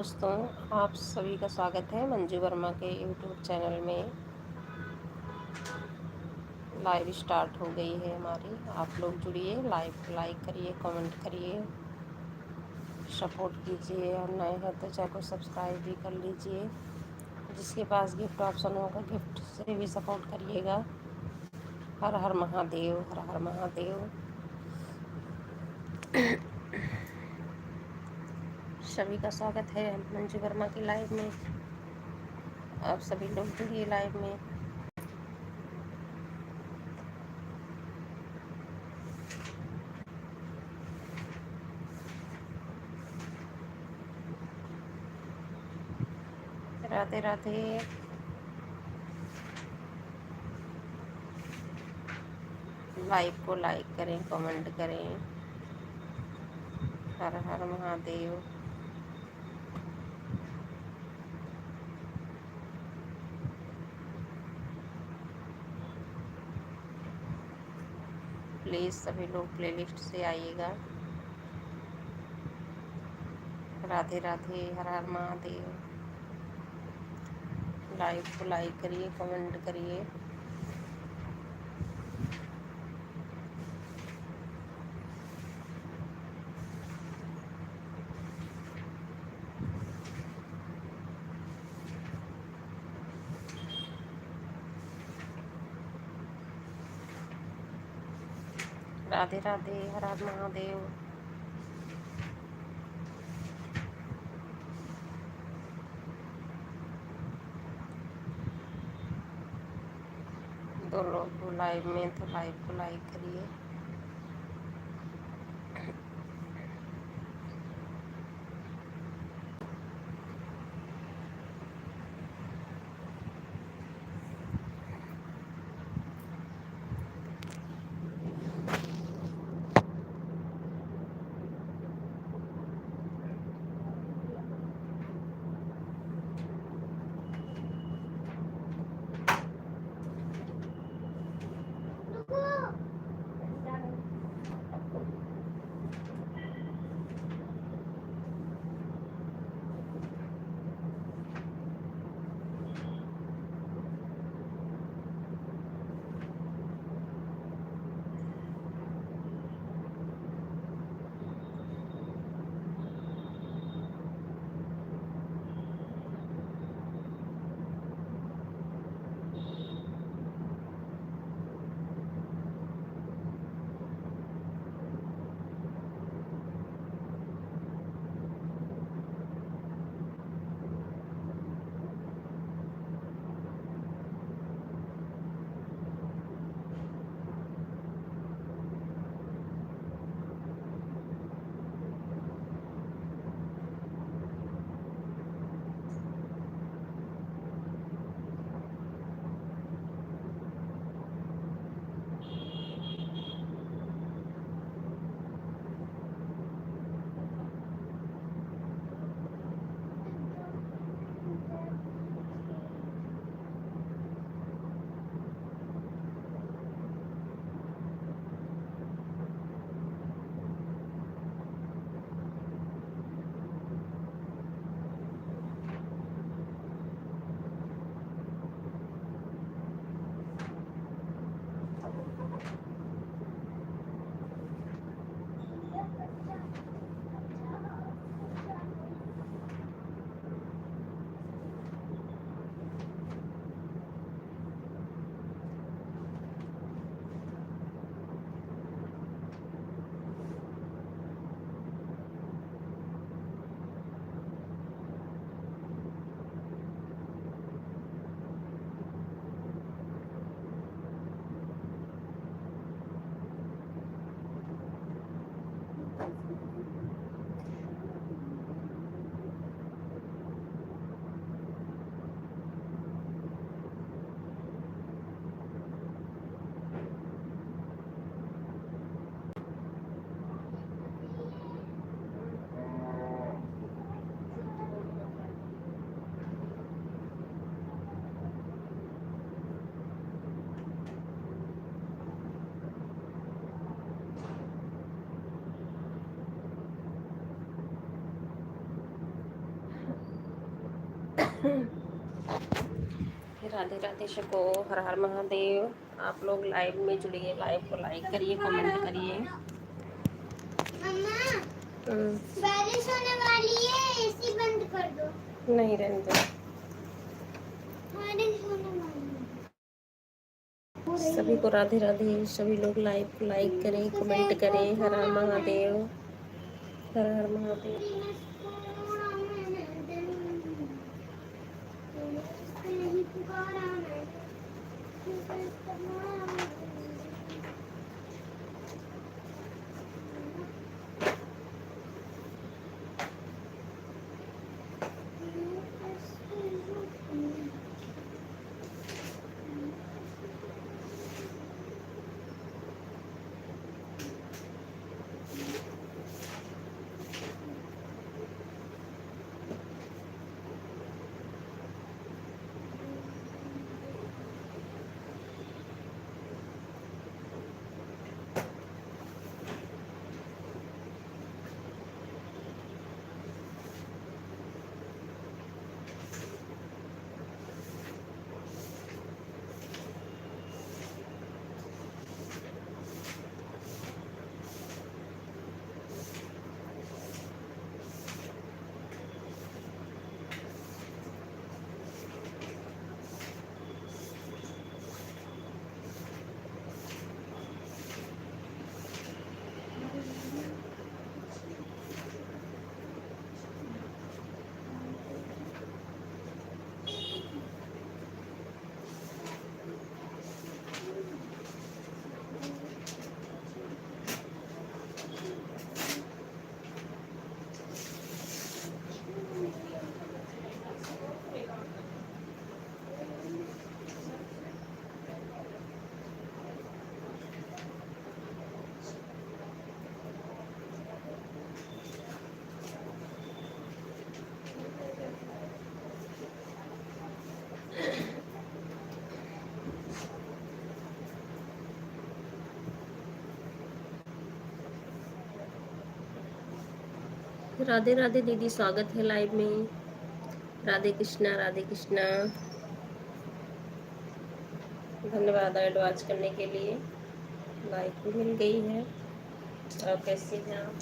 दोस्तों, आप सभी का स्वागत है मंजू वर्मा के यूट्यूब चैनल में। लाइव स्टार्ट हो गई है हमारी। आप लोग जुड़िए, लाइव को लाइक करिए, कमेंट करिए, सपोर्ट कीजिए और नए हैं तो चैनल को सब्सक्राइब भी कर लीजिए। जिसके पास गिफ्ट ऑप्शन होगा गिफ्ट से भी सपोर्ट करिएगा। हर हर महादेव, हर हर महादेव। सभी का स्वागत है मंजू वर्मा की लाइव में। आप सभी लोग जुड़िए लाइव में। राधे राधे। लाइव को लाइक करें, कमेंट करें। हर हर महादेव। प्लीज़ सभी लोग प्लेलिस्ट से आइएगा। राधे राधे, हर हर महादेव। लाइव को लाइक करिए, कमेंट करिए। राधे राधे, हर हर महादेव। दो लोग लाइव में तो लाइव को लाइक करिए। राधे राधे शको, हर हर महादेव। आप लोग लाइव में जुड़िए, लाइव को लाइक करिए, कमेंट करिए। बारिश होने वाली है, एसी बंद कर दो। नहीं, रहने दो। बारिश होने वाली है। सभी को राधे राधे। सभी लोग लाइव को लाइक करें, कमेंट करें। हर हर महादेव, हर हर महादेव। राधे राधे दीदी, स्वागत है लाइव में। राधे कृष्णा, राधे कृष्णा। धन्यवाद ऐड वॉच करने के लिए। लाइक भी मिल गई है। और कैसे हैं आप?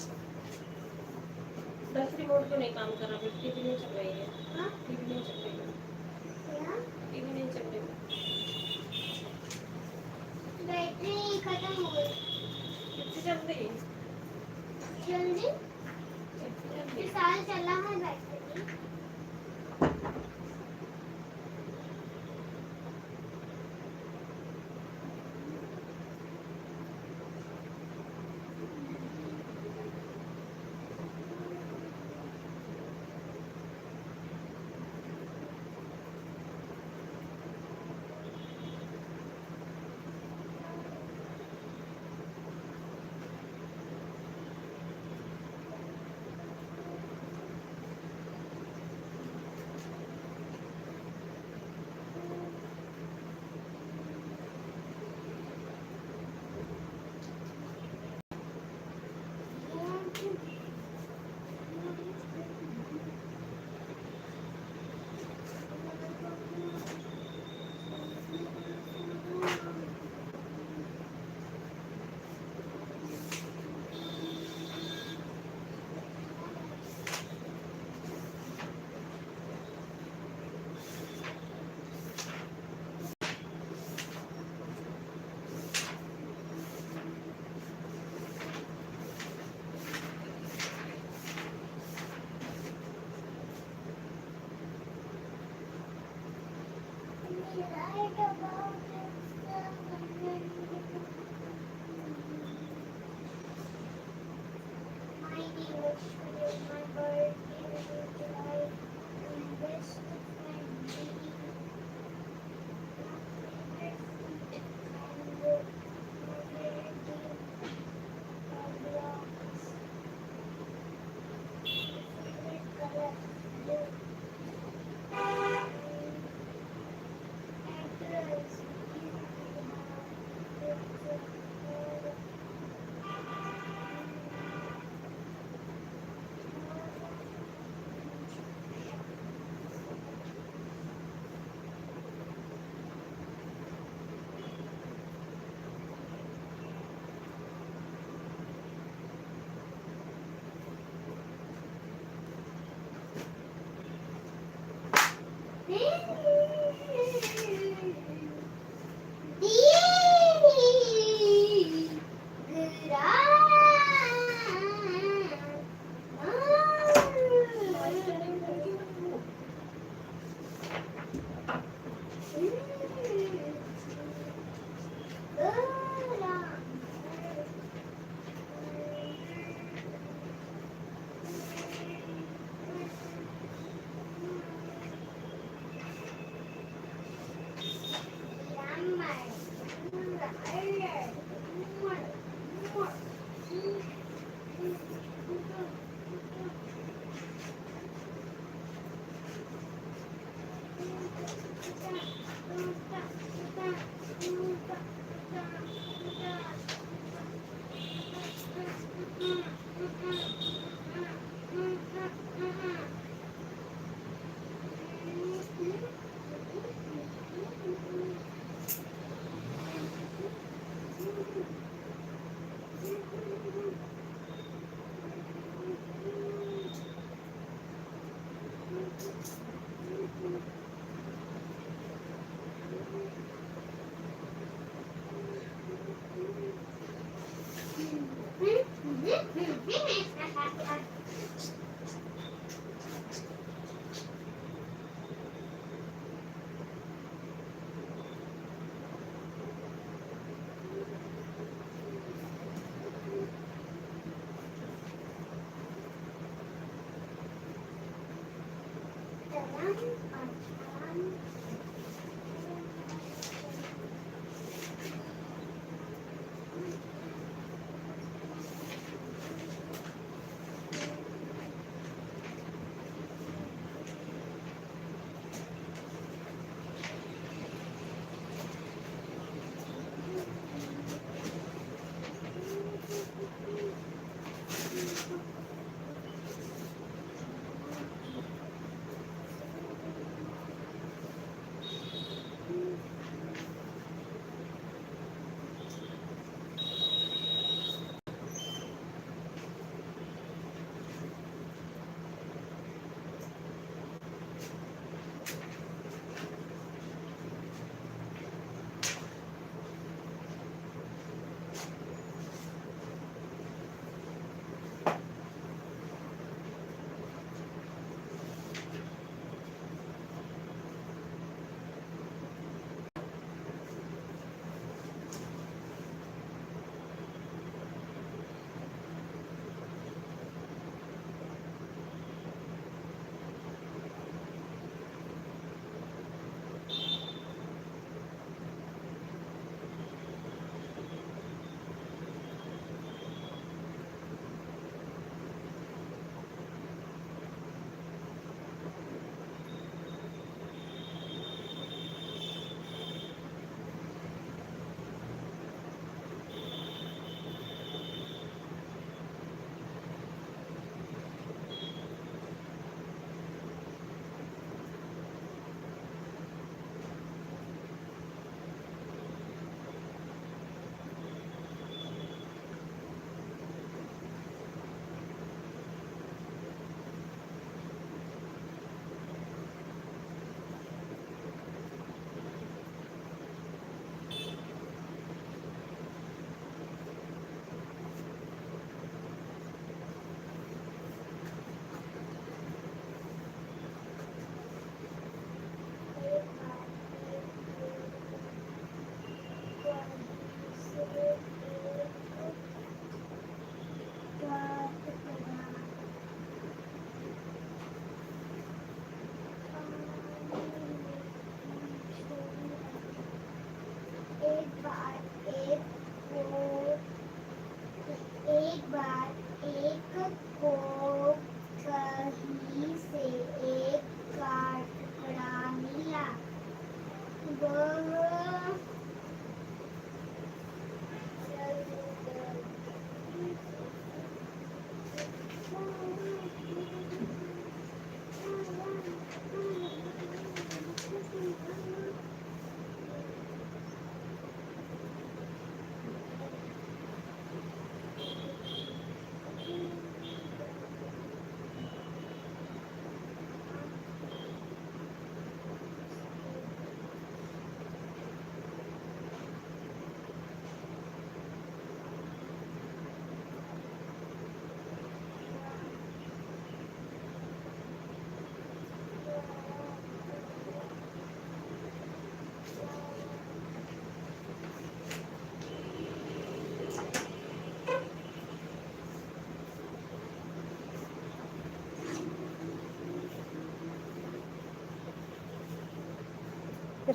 दस रिमोट क्यों नहीं काम कर रहा? टीवी नहीं चल रही है। हाँ, टीवी नहीं चल रही है। टीवी नहीं चल रही है। बैटरी खत्म हो गई। कितनी जल्दी? जल्दी साल चला है बैटरी।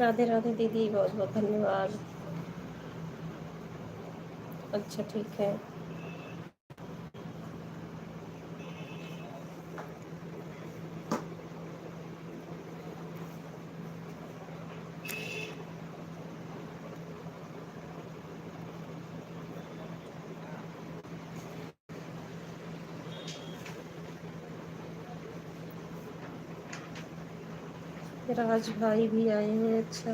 राधे राधे दीदी, बहुत बहुत धन्यवाद। अच्छा ठीक है। राज भाई भी आए हैं। अच्छा,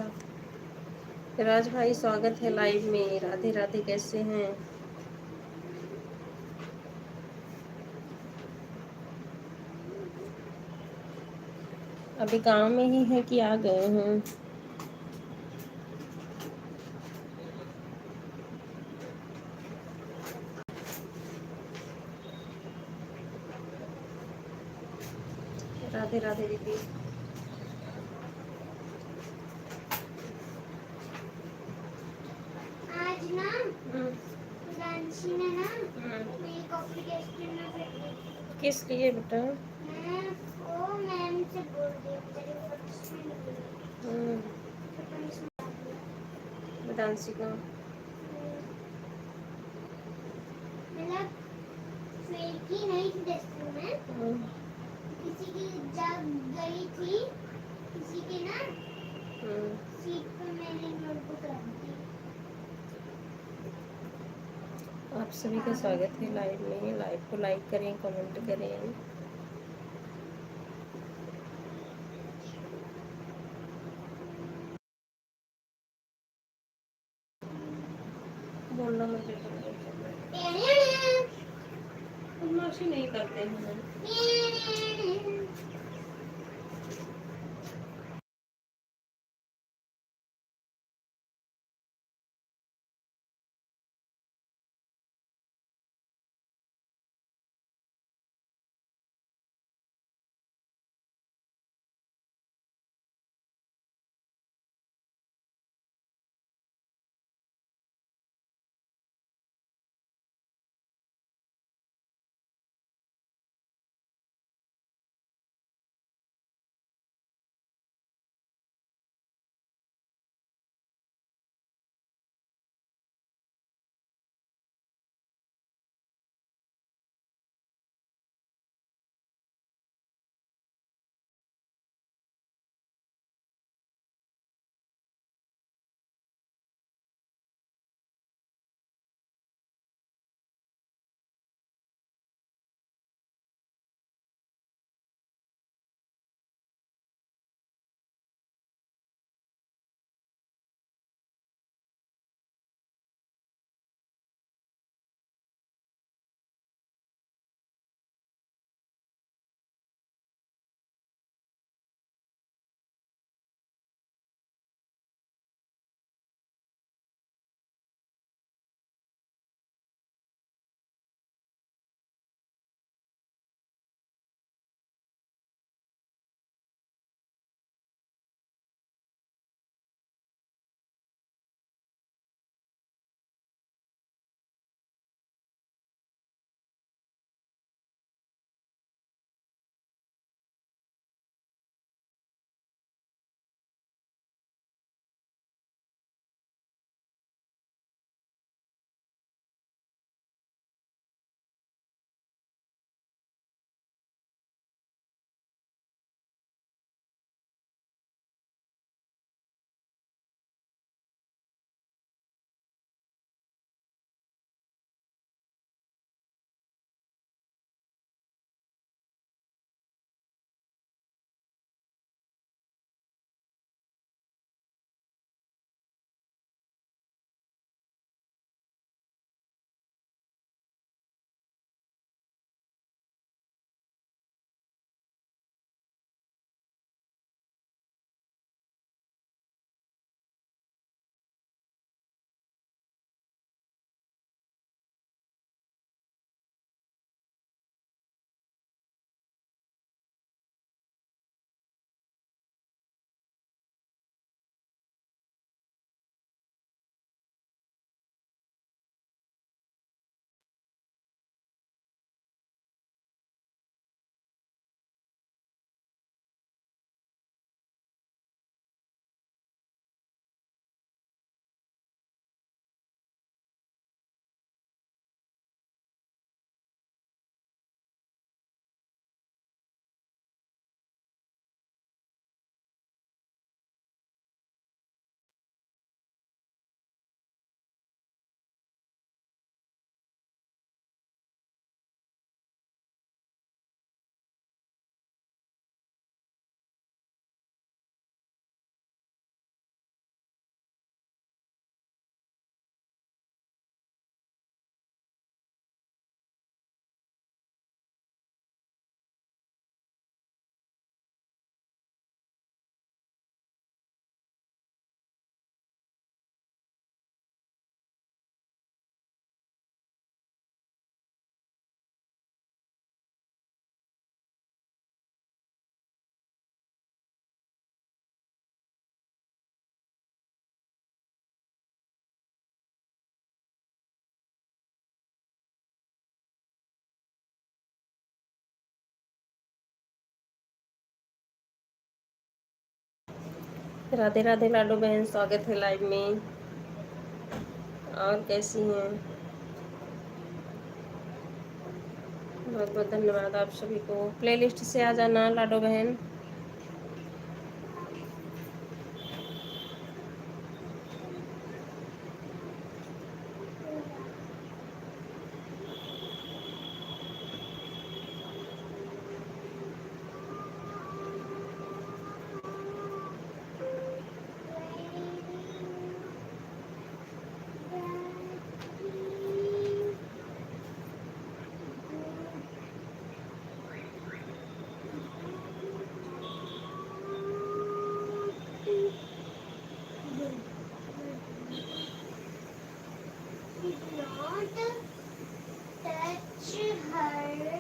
राज भाई स्वागत है लाइव में। राधे राधे, कैसे हैं? अभी गांव में ही है कि आ गए हैं? राधे राधे दीदी। आज ना रांची ने ना मेरी कॉपी टेस्ट में फिर किस लिए बेटा? मैं वो मैम से बोल रही हूँ तेरे फर्स्ट में तो पनिशमेंट डांसी का मतलब फेल की नहीं थी टेस्ट में किसी की जब गई थी किसी के ना सीट पर मैंने नोटबुक रख दी। आप सभी का स्वागत है लाइव में। लाइव को लाइक करें, कमेंट करें। बोलना मत बेटा, बदमाशी नहीं करते हैं। राधे राधे लाडो बहन, स्वागत है लाइव में। और कैसी हैं? बहुत बहुत धन्यवाद आप सभी को। प्लेलिस्ट से आ जाना लाडो बहन। Not touch her.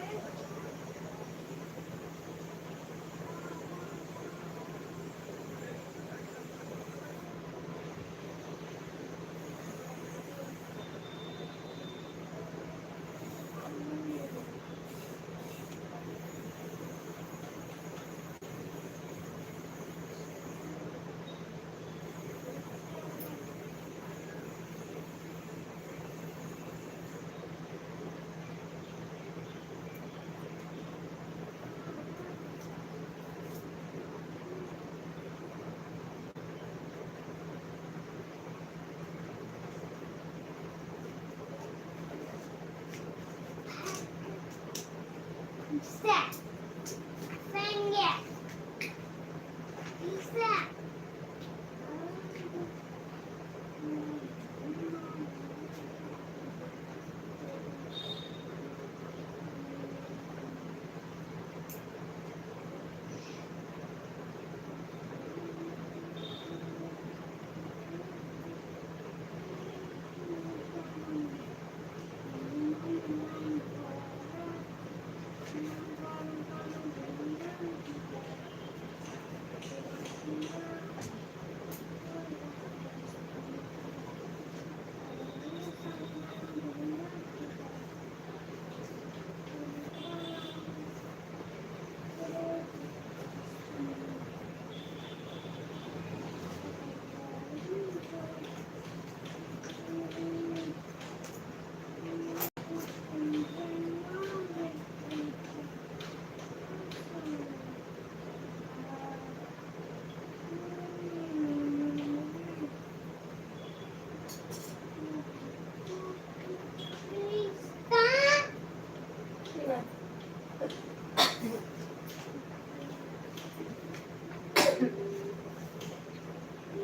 Set. Finger. Set.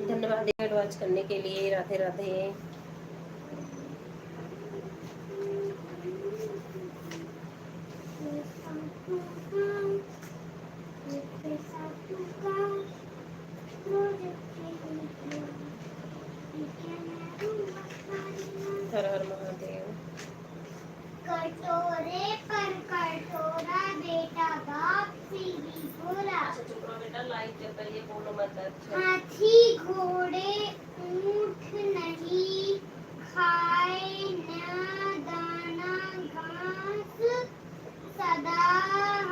धन्यवाद एडवांस करने के लिए। राधे राधे। हर हर महादेव। कटोरे पर कटोरा बेटा बाप से ही बोला। बेटा लाइट जब तक ये बोलो मत। हाथी घोड़े ऊंट नहीं खाए न दाना घास, सदा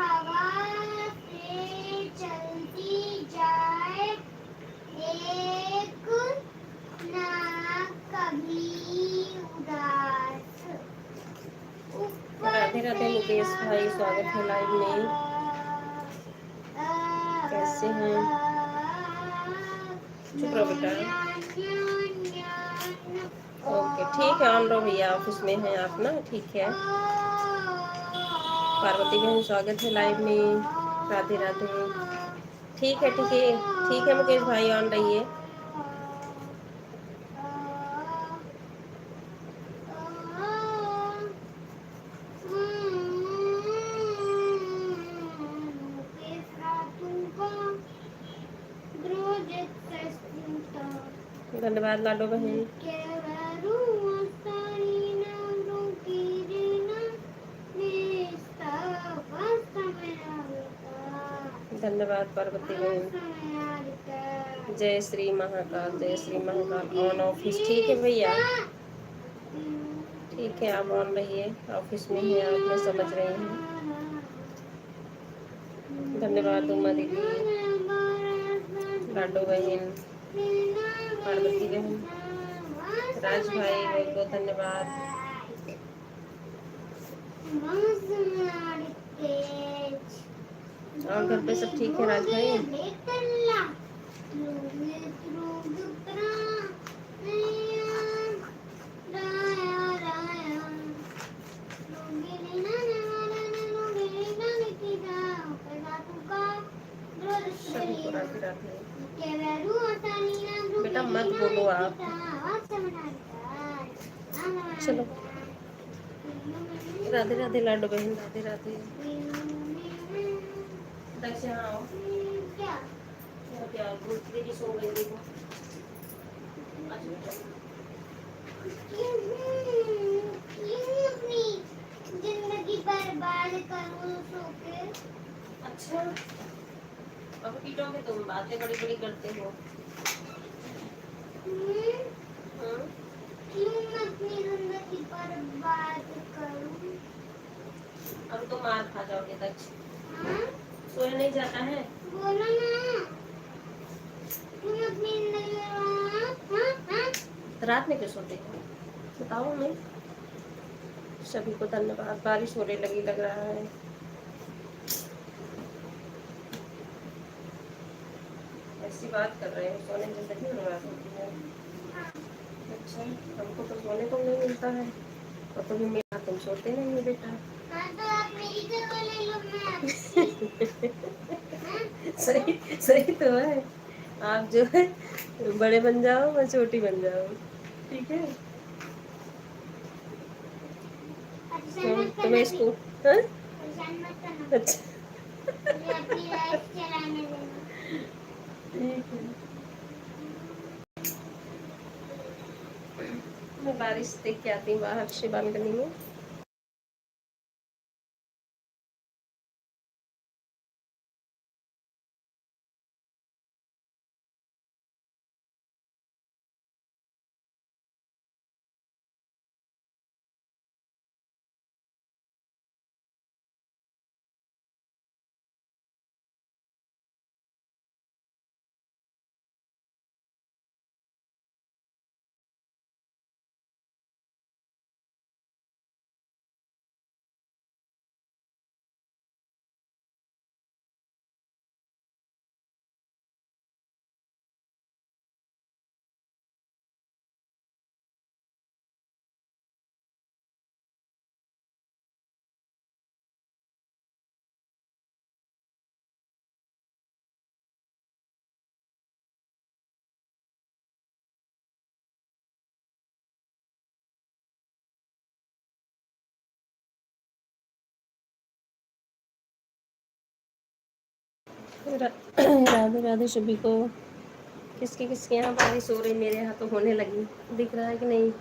हवा से चलती जाए, एक ना कभी उदास। राधे राधे मुकेश भाई, स्वागत है लाइव में। कैसे हैं? चुप रहो बेटा। ओके ठीक है, ऑन रहो भैया, ऑफिस में हैं आप ना, ठीक है। पार्वती बहन स्वागत है लाइव में। राधे राधे। ठीक है ठीक है ठीक है मुकेश भाई, ऑन रहिए। धन्यवाद लाडो बहन। धन्यवाद पार्वती बहन। जय श्री महाकाल, जय श्री महाकाल। ऑन ऑफिस, ठीक है भैया, ठीक है आप ऑन रहिए, ऑफिस में ही आप, मैं समझ रही हूँ। धन्यवाद उमा दीदी, लाडो बहन, पार्वती बहन, राज भाई बहुत बहुत धन्यवाद। और घर पे सब ठीक है राज भाई? सभी को राधे राधे। बेटा मत बोलो आप, चलो राधे राधे लाडो बहन, राधे राधे। दक्ष यहाँ आओ, यहाँ पे आओ, दीदी सो गई देखो। आज बेटा अपनी जिंदगी बर्बाद करूं सो के। अच्छा, अब पीटोगे तुम, बातें बड़ी बड़ी करते हो। हाँ? क्यों मैं अपनी जिंदगी बर्बाद करूं? अब तो मार खा जाओगे दक्ष। हाँ? सोया नहीं जाता है? बोलो ना, क्यों अपनी जिंदगी बर्बाद? हाँ? रात में क्यों सोते हो बताओ हमें। सभी को धन्यवाद। बारिश होने लगी लग रहा है। ऐसी बात कर रहे हो, सोने में जिंदगी बर्बाद होती है। अच्छा, हमको तो सोने को नहीं मिलता है और तुम्हें मेरा, तुम सोते नहीं हो बेटा। हाँ तो आप मेरी जगह ले लो, मैं सही सही तो है। आप जो है बड़े बन जाओ, मैं छोटी बन जाऊँ, ठीक है। तुम्हें स्कूल, हाँ? परेशान मत करना, अच्छा मुझे अपनी लाइफ चलाने देना। ठीक है। मैं बारिश देख के आती हूँ बाहर से बालकनी में। राधे राधे सभी को। किसके किसके यहाँ बारिश हो रही, मेरे यहाँ तो होने लगी। दिख रहा है कि नहीं?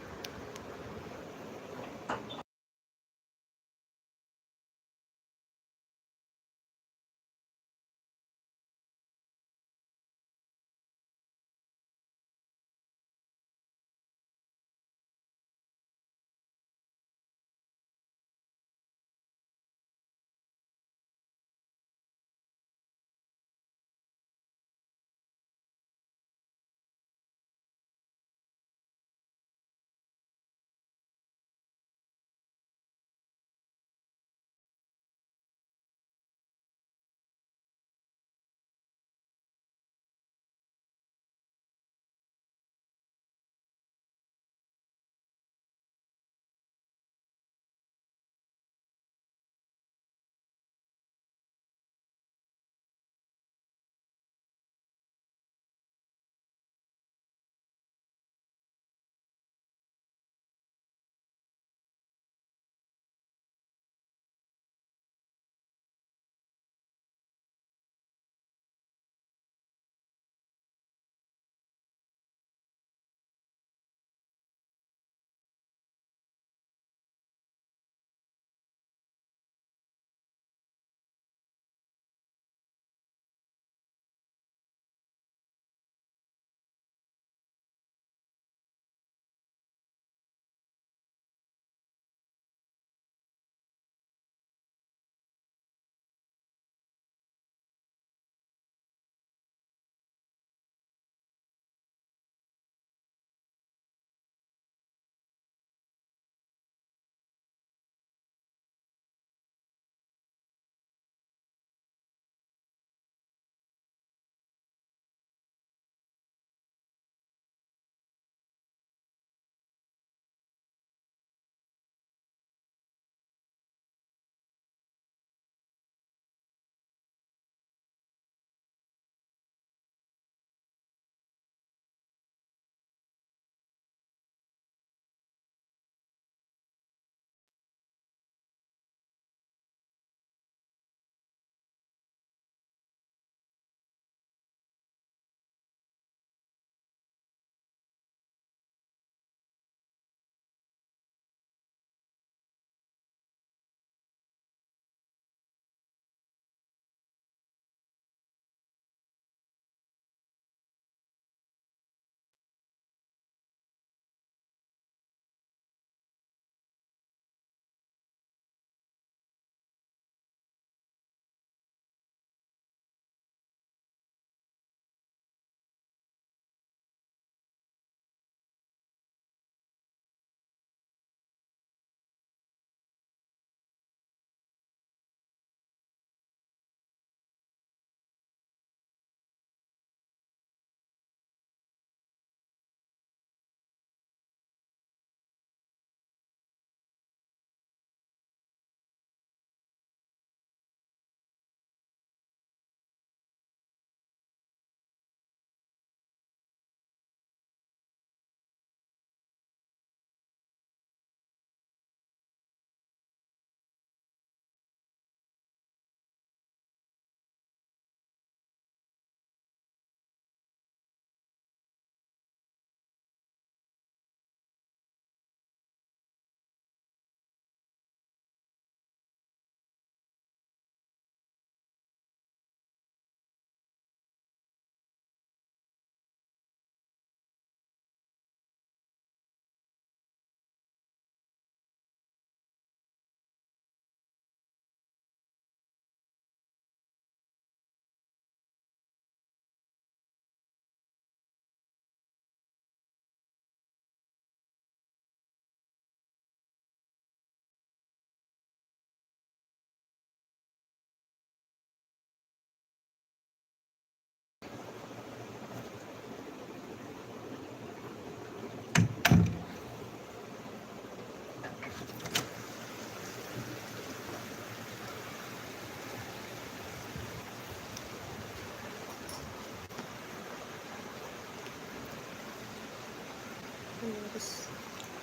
बस।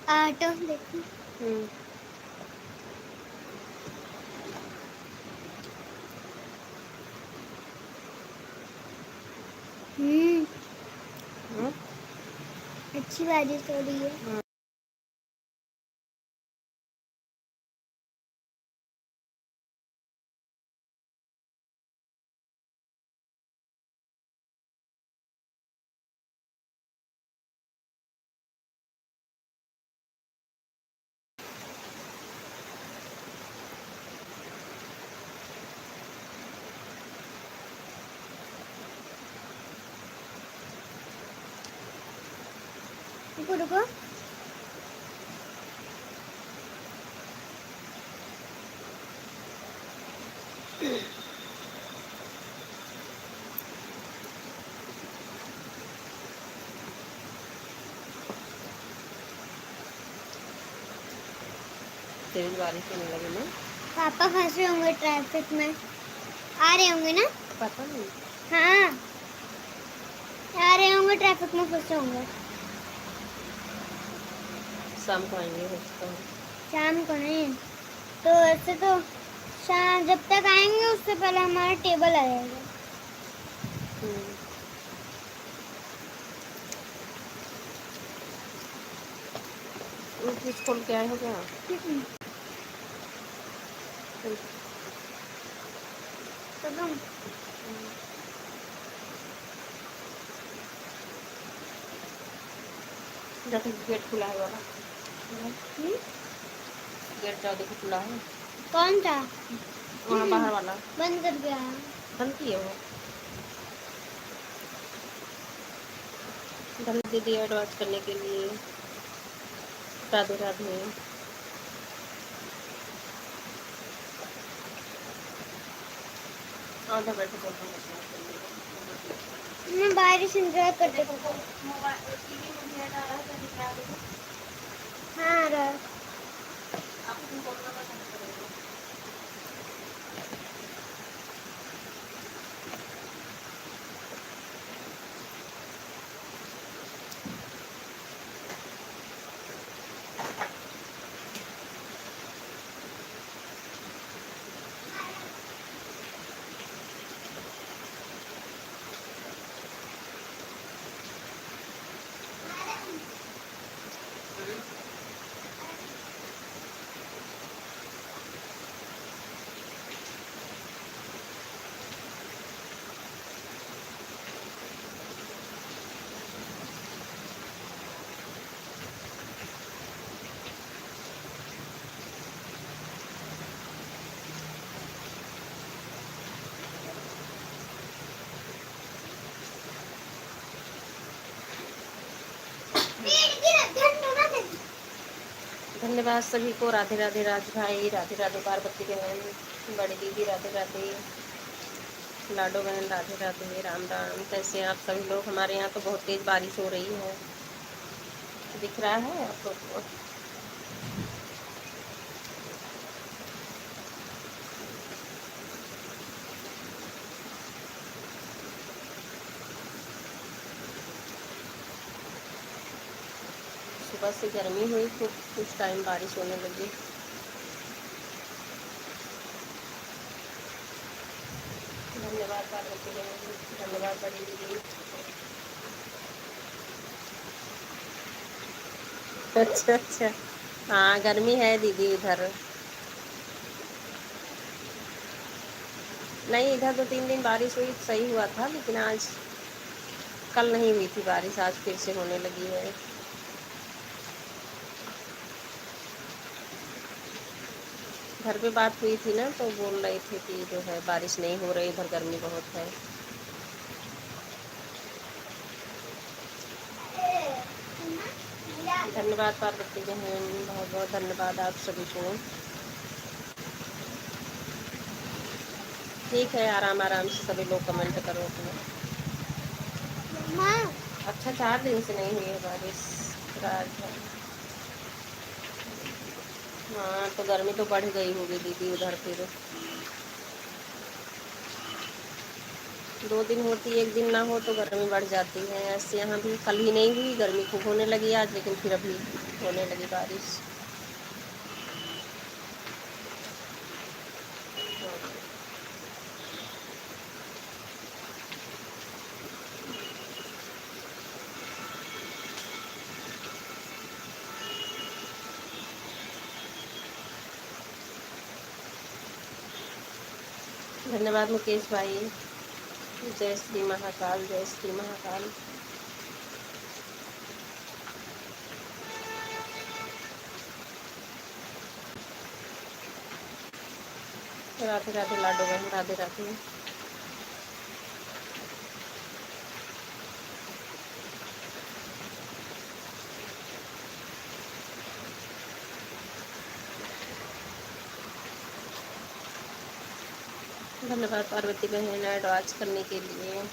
ऑटो देखो। अच्छी बारिश हो रही है। रुको रुको। तेज बारिश होने लगी ना। पापा फंसे होंगे ट्रैफिक में, आ रहे होंगे ना। पता नहीं। हाँ, आ रहे होंगे, ट्रैफिक में फंसे होंगे। शाम को आएंगे हो सकता है। शाम को नहीं तो ऐसे तो शाम जब तक आएंगे उससे पहले हमारा टेबल आ जाएगा। फ्रिज खोल के आए हो क्या? गेट खुला है वाला। गेट जाओ देखो खुला है। कौन सा? वहाँ बाहर वाला बंद कर गया। बंद किए हो? दीदी एडवांस करने के लिए। राधे राधे। आधा बैठे बोल मैं बारिश एंजॉय करते। हाँ रहा। धन्यवाद सभी को। राधे राधे राज भाई, राधे राधे पार्वती बहन, बड़ी दीदी राधे राधे, लाडो बहन राधे राधे, राम राम। कैसे हैं आप सभी लोग? हमारे यहाँ तो बहुत तेज़ बारिश हो रही है, दिख रहा है आप लोग को? सुबह से गर्मी हुई, कुछ टाइम बारिश होने लगी। धन्यवाद पार्वती बहन, धन्यवाद बड़ी दीदी। अच्छा अच्छा, हाँ गर्मी है दीदी इधर। नहीं, इधर तो 3 दिन बारिश हुई, सही हुआ था, लेकिन आज कल नहीं हुई थी बारिश, आज फिर से होने लगी है। घर पे बात हुई थी ना, तो बोल रहे थे कि जो है बारिश नहीं हो रही, इधर गर्मी बहुत है। धन्यवाद पार्वती बहन, बहुत बहुत धन्यवाद आप सभी को। ठीक है, आराम आराम से सभी लोग कमेंट करो अपना। अच्छा 4 दिन से नहीं हुई है बारिश। रात है। हाँ तो गर्मी तो बढ़ गई होगी दीदी उधर फिर। 2 दिन होती, एक दिन ना हो तो गर्मी बढ़ जाती है। ऐसे यहाँ भी कल ही नहीं हुई, गर्मी खूब होने लगी आज, लेकिन फिर अभी होने लगी बारिश। धन्यवाद मुकेश भाई। जय श्री महाकाल, जय श्री महाकाल। राधे राधे लाडो बहन, राधे राधे। धन्यवाद पार्वती बहन एडवांस करने के लिए।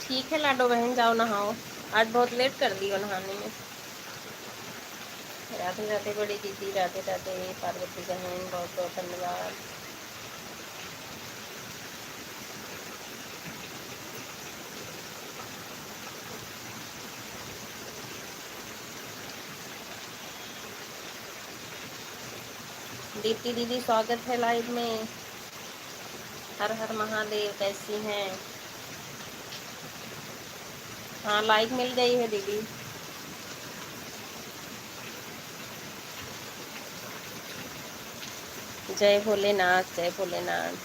ठीक है लाडो बहन, जाओ नहाओ, आज बहुत लेट कर दी हो नहाने में। राधे राधे बड़ी दीदी, राधे राधे पार्वती बहन, बहुत बहुत धन्यवाद। दीप्ति दीदी स्वागत है लाइव में। हर हर महादेव, कैसी हैं? हाँ लाइक मिल गई है दीदी। जय भोलेनाथ, जय भोलेनाथ।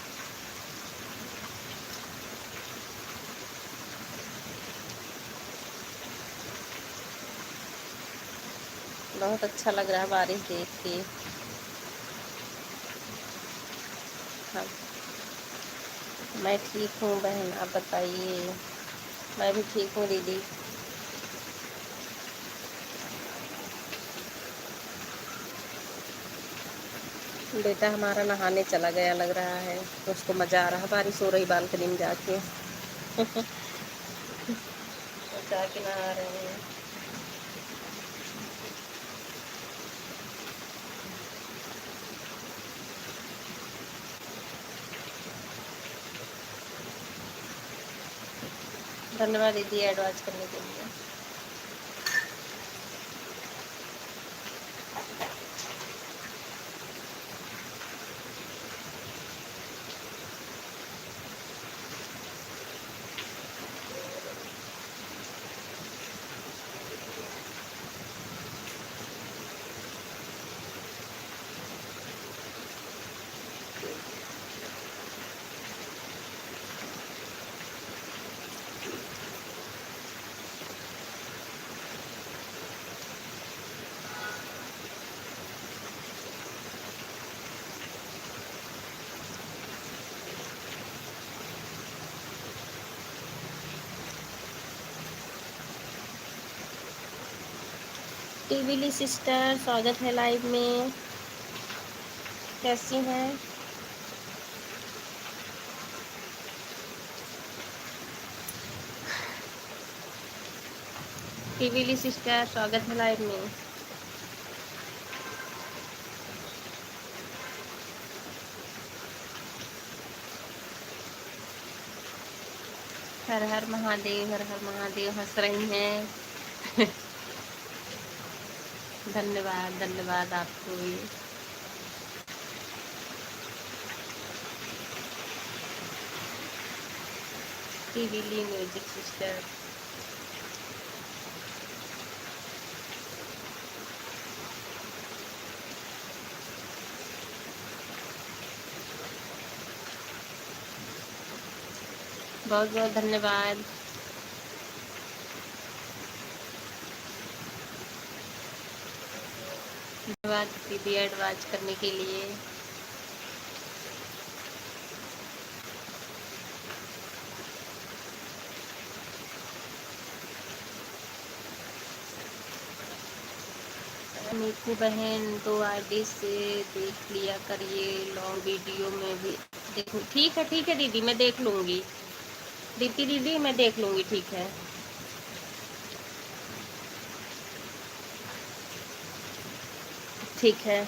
बहुत अच्छा लग रहा है बारिश देख के। हाँ मैं ठीक हूँ बहन, आप बताइए। मैं भी ठीक हूँ दीदी। बेटा हमारा नहाने चला गया लग रहा है, उसको मज़ा आ रहा है, बारिश हो रही बालकनी में जाके। जाके नहा रहे हैं। धन्यवाद दीदी एडवाइस करने के लिए। टीवीली सिस्टर स्वागत है लाइव में, कैसी हैं? टीवीली सिस्टर स्वागत है लाइव में। हर हर महादेव, हर हर महादेव। हंस रही हैं। धन्यवाद धन्यवाद आपको भी। टीवीली म्यूजिक सिस्टर। बहुत बहुत धन्यवाद। धन्यवाद दीदी एडवाइस करने के लिए। मीकू बहन, दो आईडी से देख लिया करिए, लॉन्ग वीडियो में भी देखो। ठीक है दीदी, मैं देख लूँगी। दीदी दीदी मैं देख लूँगी, ठीक है। ठीक है,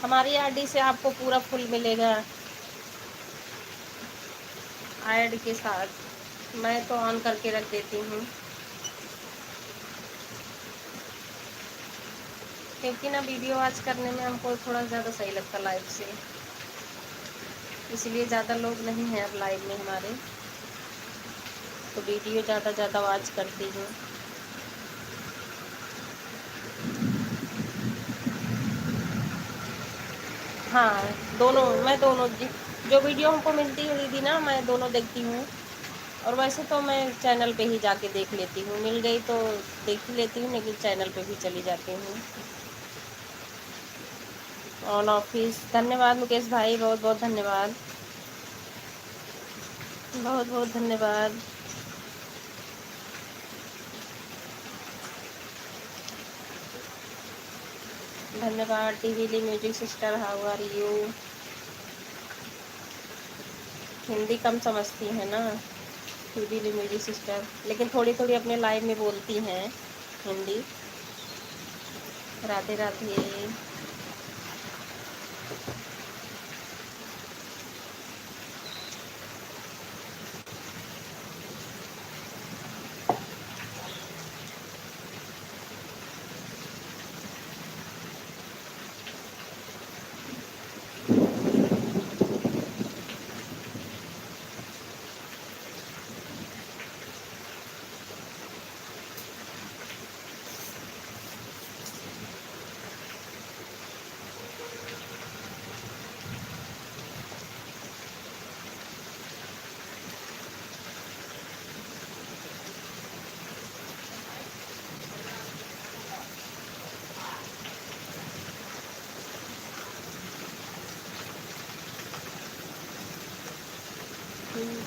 हमारी आईडी से आपको पूरा फुल मिलेगा ऐड के साथ। मैं तो ऑन करके रख देती हूँ, क्योंकि ना वीडियो वॉच करने में हमको थोड़ा ज़्यादा सही लगता लाइव से, इसलिए ज़्यादा लोग नहीं हैं अब लाइव में हमारे, तो वीडियो ज़्यादा वॉच करती हूँ। हाँ दोनों, मैं दोनों जो वीडियो हमको मिलती है दीदी ना, मैं दोनों देखती हूँ। और वैसे तो मैं चैनल पे ही जाके देख लेती हूँ, मिल गई तो देख ही लेती हूँ, लेकिन चैनल पे भी चली जाती हूँ ऑन ऑफिस। धन्यवाद मुकेश भाई, बहुत बहुत धन्यवाद, बहुत बहुत धन्यवाद। धन्यवाद टीवीली music sister, how are you. Hindi कम समझती है ना, इजीली मेरी सिस्टर, लेकिन थोड़ी थोड़ी अपने लाइफ में बोलती हैं हिंदी। राधे राधे।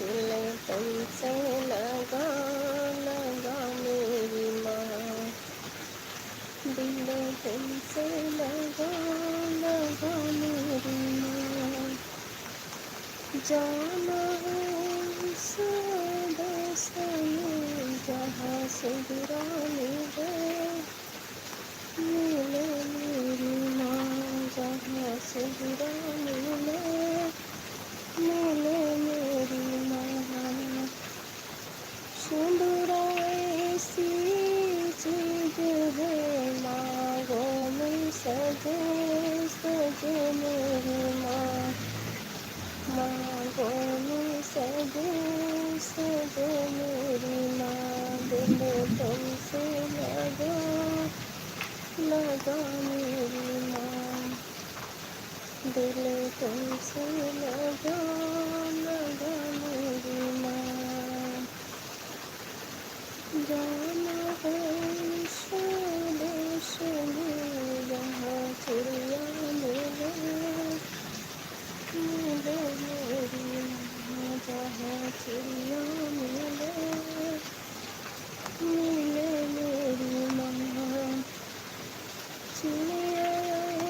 दिल तुमसे लगा लगा मेरी माँ, दिल तुमसे लगा लगा मेरी माँ, जाना है स्वदेश में जहाँ से गिरा मिले मेरी माँ, जहाँ से गिरा मिले मेरी माँ। सिंदूर ऐसी चीज है मांगों में सजे सजे मेरी माँ, मांगों में सजे सजे मेरी माँ, दिल तुमसे लगा लगा मेरी माँ, दिल तुमसे लगा लगा मेरी माँ, जाना है स्वदेश में जहाँ चिड़िया मिले मिले मेरी माँ, जहाँ चिड़िया मिले मिले मेरी माँ, चिड़िया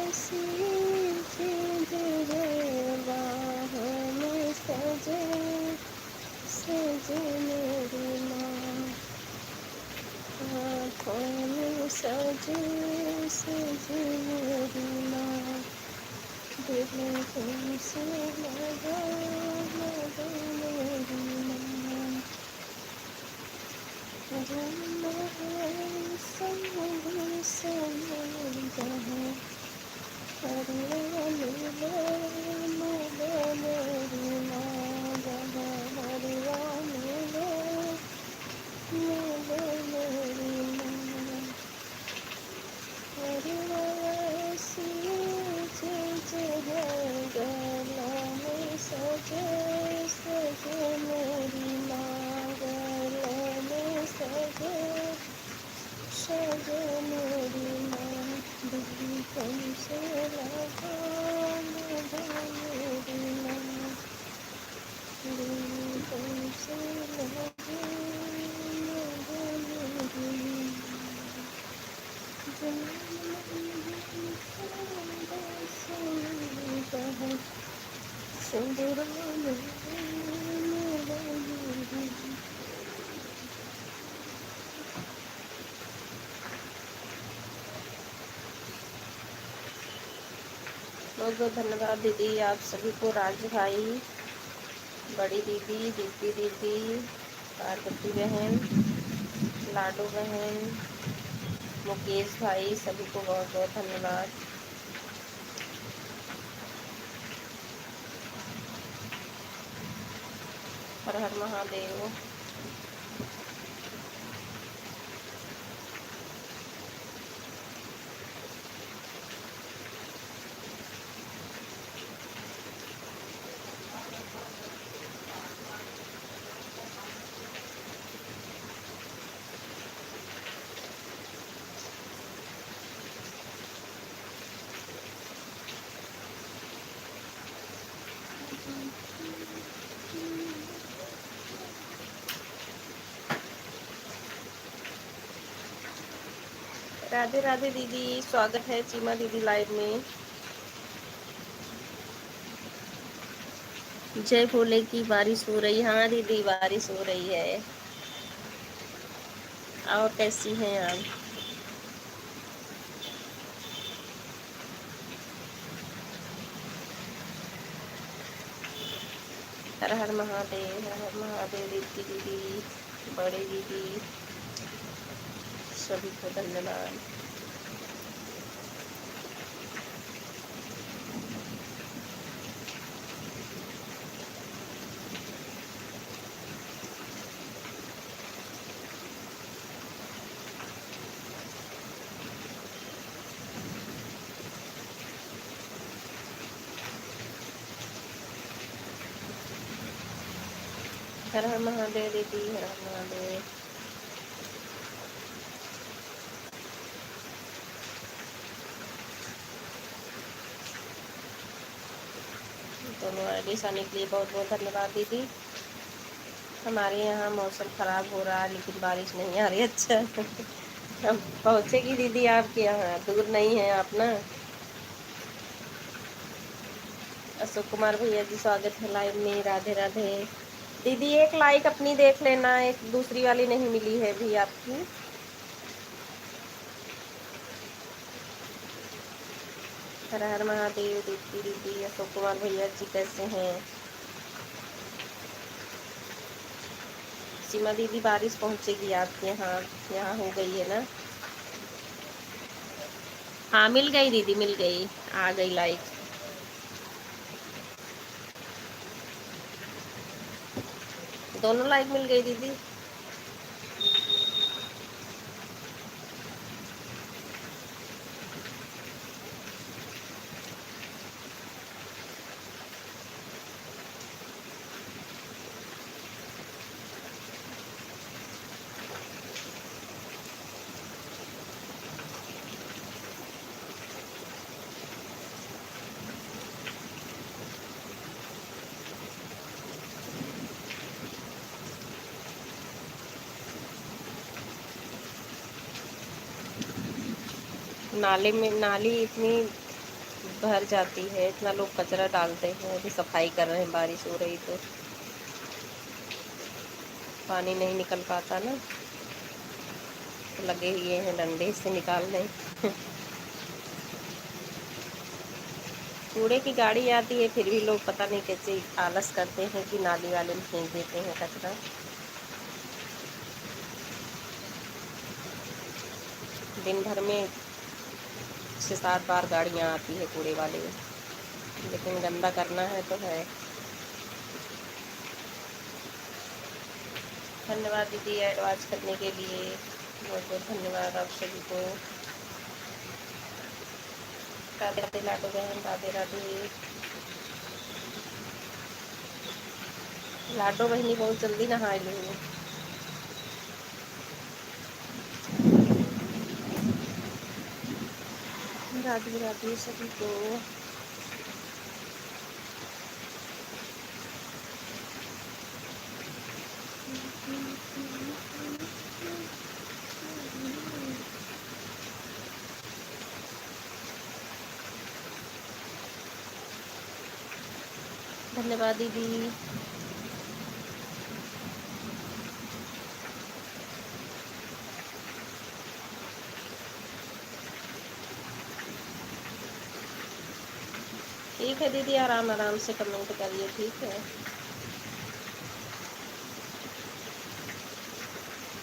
ऐसी चीज है बाहों में सजे सजे मेरी माँ, आँखों में सजे सजे मेरी माँ, दिल तुमसे लगा लगा मेरी माँ, जाना है संग संग जहाँ हरिया मिले मिले मेरी माँ, जहाँ हरिया मिले मिले मेरी माँ, हरिया ऐसी चीज है गलों में सजे सजे मेरी माँ, गलों में सजे सजे मेरी माँ, दिल तुमसे लगा लगा मेरी माँ, दिल तुमसे लगा लगा मेरी माँ, जहाँ सिंदूर में बहुत बहुत धन्यवाद दीदी आप सभी को। राज भाई, बड़ी दीदी, दीप्ति दीदी, पार्वती बहन, लाडू बहन, मुकेश भाई, सभी को बहुत बहुत धन्यवाद। हर हर महादेव। राधे राधे दीदी, स्वागत है चीमा दीदी लाइव में। जय भोले की बारिश हो रही। हाँ दीदी बारिश हो रही है। और कैसी हैं आप? हर हर महादेव, हर हर महादेव। दीदी दीदी, बड़े दीदी, सभी को धन्यवाद। हर हर महादेव दीदी, हर हर महादेव। दोनों आईडीज आने के लिए बहुत बहुत धन्यवाद दीदी। हमारे यहाँ मौसम ख़राब हो रहा है लेकिन बारिश नहीं आ रही। अच्छा अब पहुँचेगी दीदी आपके यहाँ, दूर नहीं है आप ना। अशोक कुमार भैया जी स्वागत है लाइव में। राधे राधे। दीदी एक लाइक अपनी देख लेना, एक दूसरी वाली नहीं मिली है भी आपकी। हर हर महादेव दीदी दीदी। अशोक कुमार भैया जी कैसे हैं? सीमा दीदी बारिश पहुंचेगी आपके यहाँ, यहाँ हो गई है ना? हाँ मिल गई दीदी, मिल गई, आ गई लाइक। दोनों लाइक मिल गई दीदी। नाले में, नाली इतनी भर जाती है, इतना लोग कचरा डालते हैं। अभी सफाई कर रहे हैं, बारिश हो रही तो पानी नहीं निकल पाता ना, तो लगे हुए हैं डंडे से निकालने। कूड़े की गाड़ी आती है फिर भी लोग पता नहीं कैसे आलस करते हैं कि नाली वाले में फेंक देते हैं कचरा। दिन भर में 6-7 बार गाड़ियाँ आती है कूड़े वाले, लेकिन गंदा करना है तो है। धन्यवाद दीदी एडवांस करने के लिए, बहुत बहुत धन्यवाद आप सभी को। राधे राधे लाडो बहन, राधे राधे। लाडो बहनी बहुत जल्दी नहा ली। राधे राधे सभी को। धन्यवाद दीदी। ठीक है दीदी, आराम आराम से कमेंट करिए, ठीक है?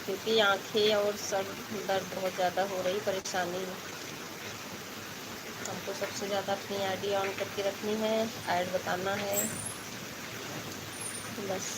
क्योंकि आंखें और सब दर्द बहुत ज़्यादा हो रही, परेशानी। हमको सबसे ज़्यादा अपनी आईडी ऑन करके रखनी है, ऐड बताना है बस।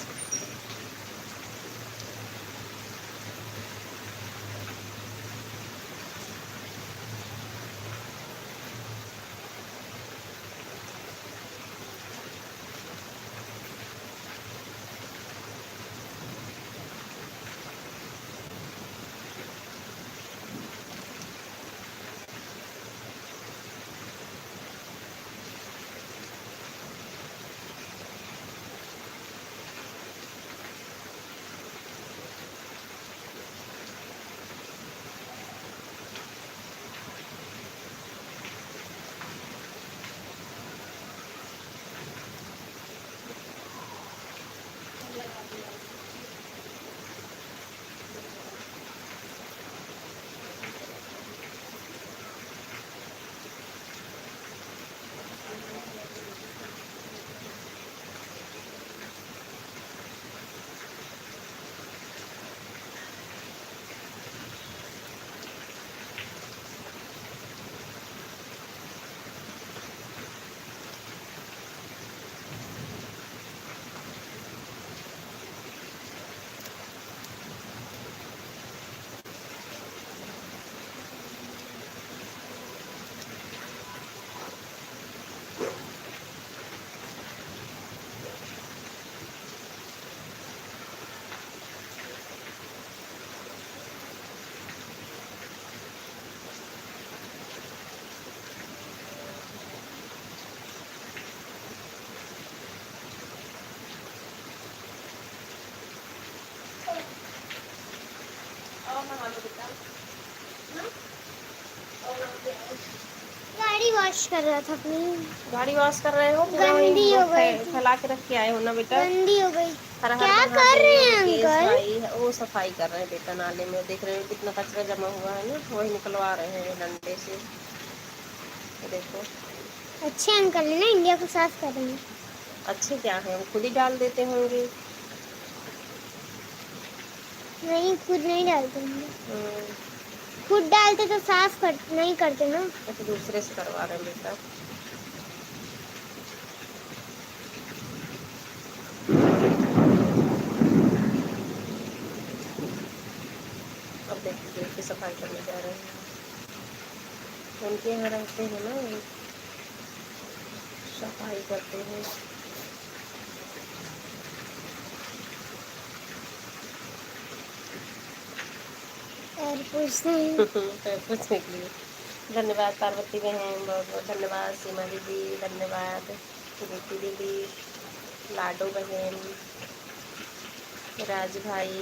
गाड़ी वॉश कर रहा था अपनी। गाड़ी वॉश कर रहे हो? पूरा गंदी वही हो गई थी। फैला के रख के आए हो ना बेटा? गंदी हो गई। हर हर क्या कर महादेव। रहे हैं मुकेश अंकल? भाई वो सफाई कर रहे हैं बेटा, नाले में देख रहे हो कितना कचरा जमा हुआ है ना, वही निकलवा रहे हैं डंडे से। देखो अच्छे अंकल है ना, इंडिया को साफ कर रहे हैं। अच्छे क्या है, वो खुद ही डाल देते होंगे। नहीं, खुद नहीं डालते होंगे। हम्म, खुद डालते तो साफ कर नहीं करते ना। तो दूसरे से करवा रहे हैं बेटा। अब देखिए देख के सफाई करने जा रहे हैं। उनके यहाँ रहते हैं ना, वो सफाई करते हैं। और पूछते हैं। पूछने के लिए धन्यवाद पार्वती बहन, बहुत बहुत धन्यवाद। सीमा दीदी धन्यवाद। रीति दीदी, लाडो बहन, राज भाई,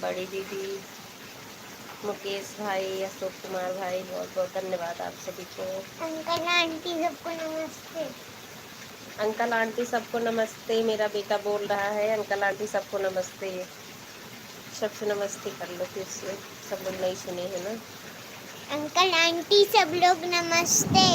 बड़ी दीदी, मुकेश भाई, अशोक कुमार भाई, बहुत बहुत धन्यवाद आप सभी को। अंकल आंटी सबको नमस्ते। अंकल आंटी सबको नमस्ते। मेरा बेटा बोल रहा है अंकल आंटी सबको नमस्ते। सबसे नमस्ते कर लो फिर से, सब लोग नहीं सुने हैं ना। अंकल आंटी सब लोग नमस्ते।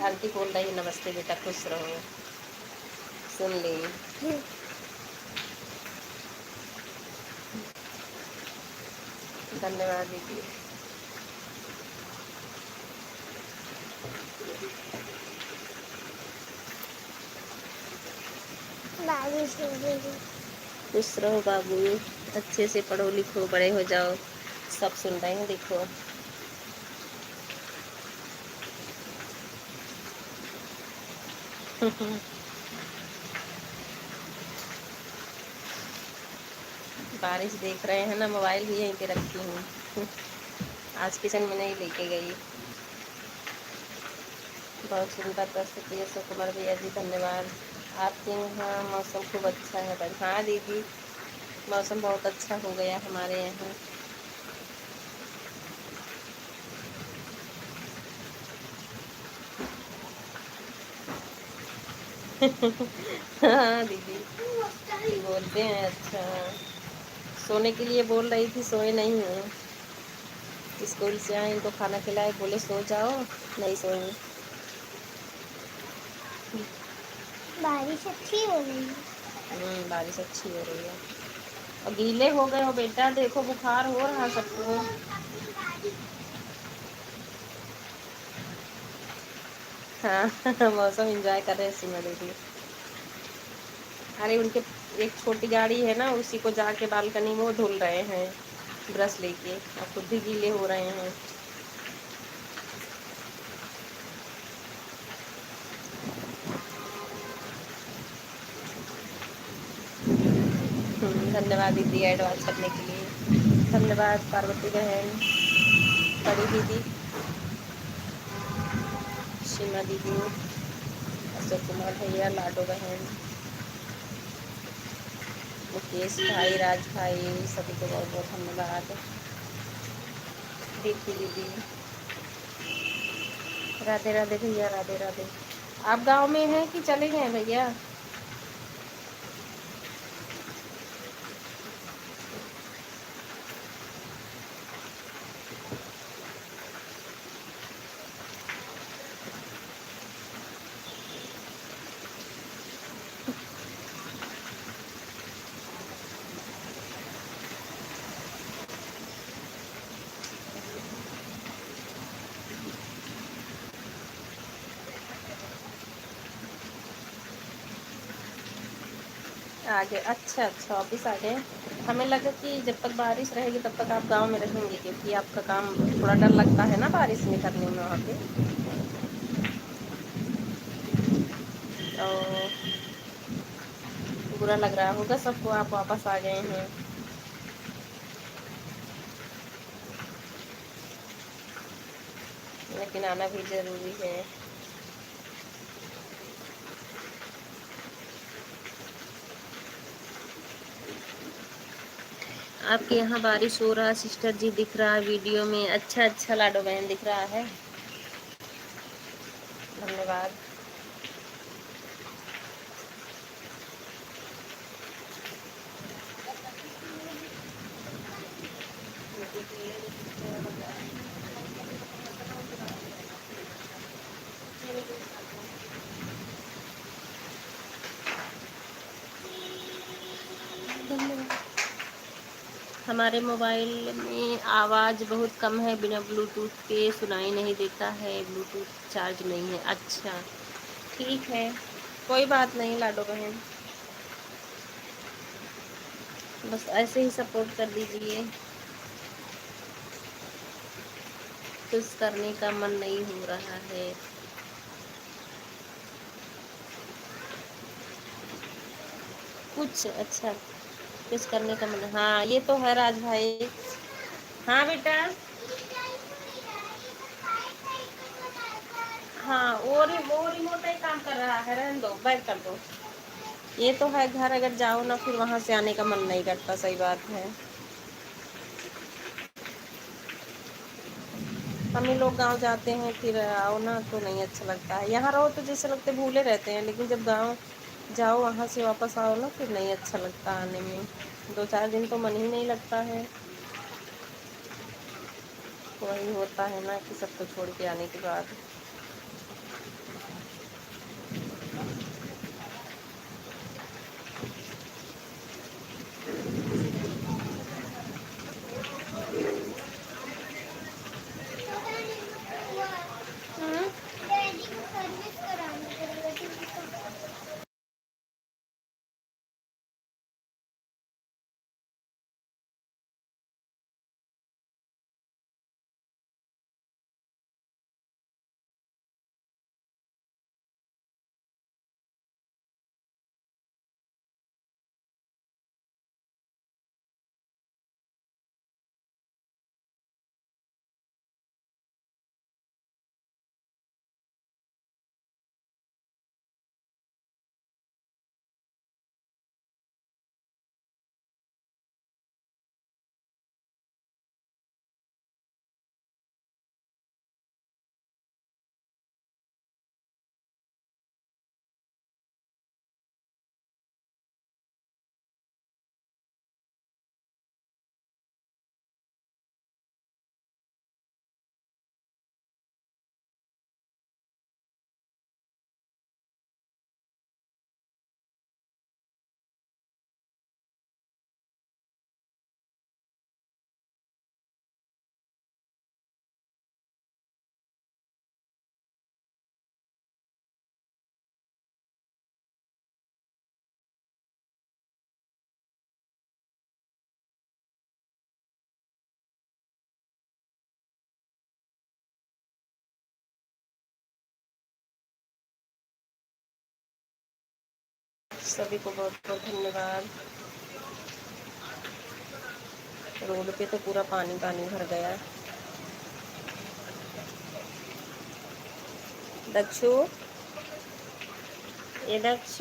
आंटी बोल रही है नमस्ते बेटा, खुश रहो। सुन ली। धन्यवाद दीदी। बारिश हो गई। खुश रहो बाबू, अच्छे से पढ़ो लिखो, बड़े हो जाओ। सब सुन रहे हैं देखो। बारिश देख रहे हैं ना, मोबाइल भी यहीं पे रखी हूँ। आज किचन में नहीं लेके गई। बहुत सुंदर प्रस्तुति है अशोक कुमार भैया जी, धन्यवाद। आपके यहाँ मौसम खूब अच्छा है भाई। हाँ दीदी, मौसम बहुत अच्छा हो गया हमारे यहाँ। हाँ दीदी बोलते हैं। अच्छा, सोने के लिए बोल रही थी, सोए नहीं हूँ। स्कूल से आए इनको खाना खिलाए, बोले सो जाओ, नहीं सोई। बारिश अच्छी हो रही है। बारिश अच्छी हो रही है। और गीले हो गए हो बेटा, देखो बुखार हो रहा सबको। हाँ मौसम एंजॉय कर रहे हैं सीमा दीदी। अरे उनके एक छोटी गाड़ी है ना, उसी को जाके बालकनी में वो धुल रहे हैं ब्रश लेके, और खुद भी गीले हो रहे हैं। धन्यवाद दीदी एडवांस करने के लिए। धन्यवाद पार्वती बहन, बड़ी दीदी, सीमा दीदी, अशोक कुमार भैया, लाडो बहन, मुकेश भाई, राज भाई, सभी को बहुत बहुत धन्यवाद। दीप्ति दीदी, राधे राधे भैया, राधे राधे। आप गांव में हैं कि चले गए भैया? आगे, अच्छा अच्छा ऑफिस आ गए। हमें लगा कि जब तक बारिश रहेगी तब तक आप गांव में रहेंगे, क्योंकि आपका काम थोड़ा डर लगता है ना बारिश में करने में वहाँ पे। तो बुरा लग रहा होगा सबको, आप वापस आ गए हैं। लेकिन आना भी ज़रूरी है। आपके यहाँ बारिश हो रहा सिस्टर जी, दिख रहा है वीडियो में। अच्छा अच्छा लाडो बहन, दिख रहा है, धन्यवाद। हमारे मोबाइल में आवाज़ बहुत कम है, बिना ब्लूटूथ के सुनाई नहीं देता है, ब्लूटूथ चार्ज नहीं है। अच्छा ठीक है, कोई बात नहीं लाडो बहन, बस ऐसे ही सपोर्ट कर दीजिए। कुछ करने का मन नहीं हो रहा है। कुछ अच्छा, कुछ करने का मन, हाँ ये तो है राज भाई। हाँ बेटा, हाँ वो रिमोट ही काम कर रहा है, रहने दो, बैक कर दो। ये तो है, घर अगर जाओ ना फिर वहां से आने का मन नहीं करता, सही बात है। हम ही लोग गांव जाते हैं फिर आओ ना तो नहीं अच्छा लगता है। यहाँ रहो तो जैसे लगते भूले रहते हैं, लेकिन जब गांव जाओ वहां से वापस आओ ना फिर नहीं अच्छा लगता आने में। 2-4 दिन तो मन ही नहीं लगता है। वही होता है ना कि सबको छोड़ के आने के बाद। हम्म, डैडी को सर्विस करानी पड़ेगा। सभी को बहुत बहुत धन्यवाद। रोड पे तो पूरा पानी पानी भर गया। दक्षु, ये दक्ष,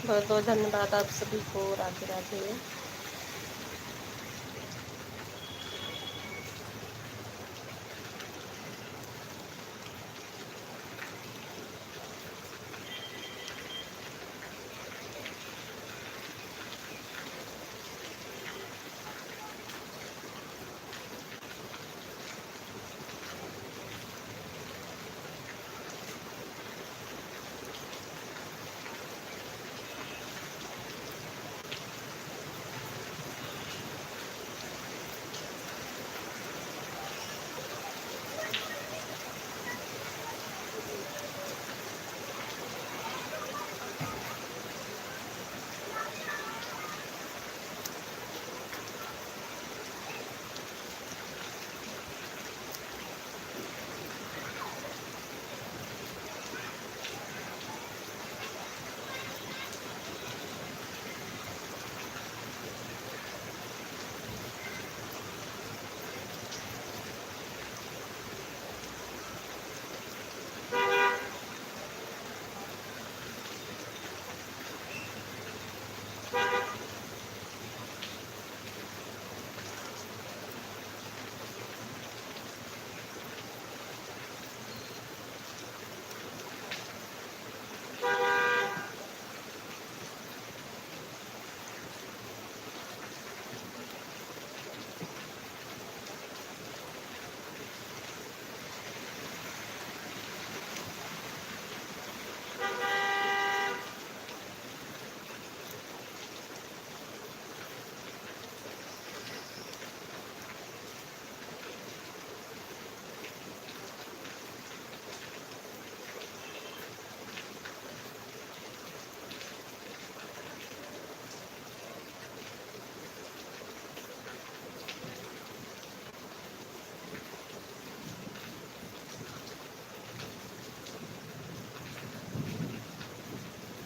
बहुत बहुत धन्यवाद आप सभी को। राधे राधे।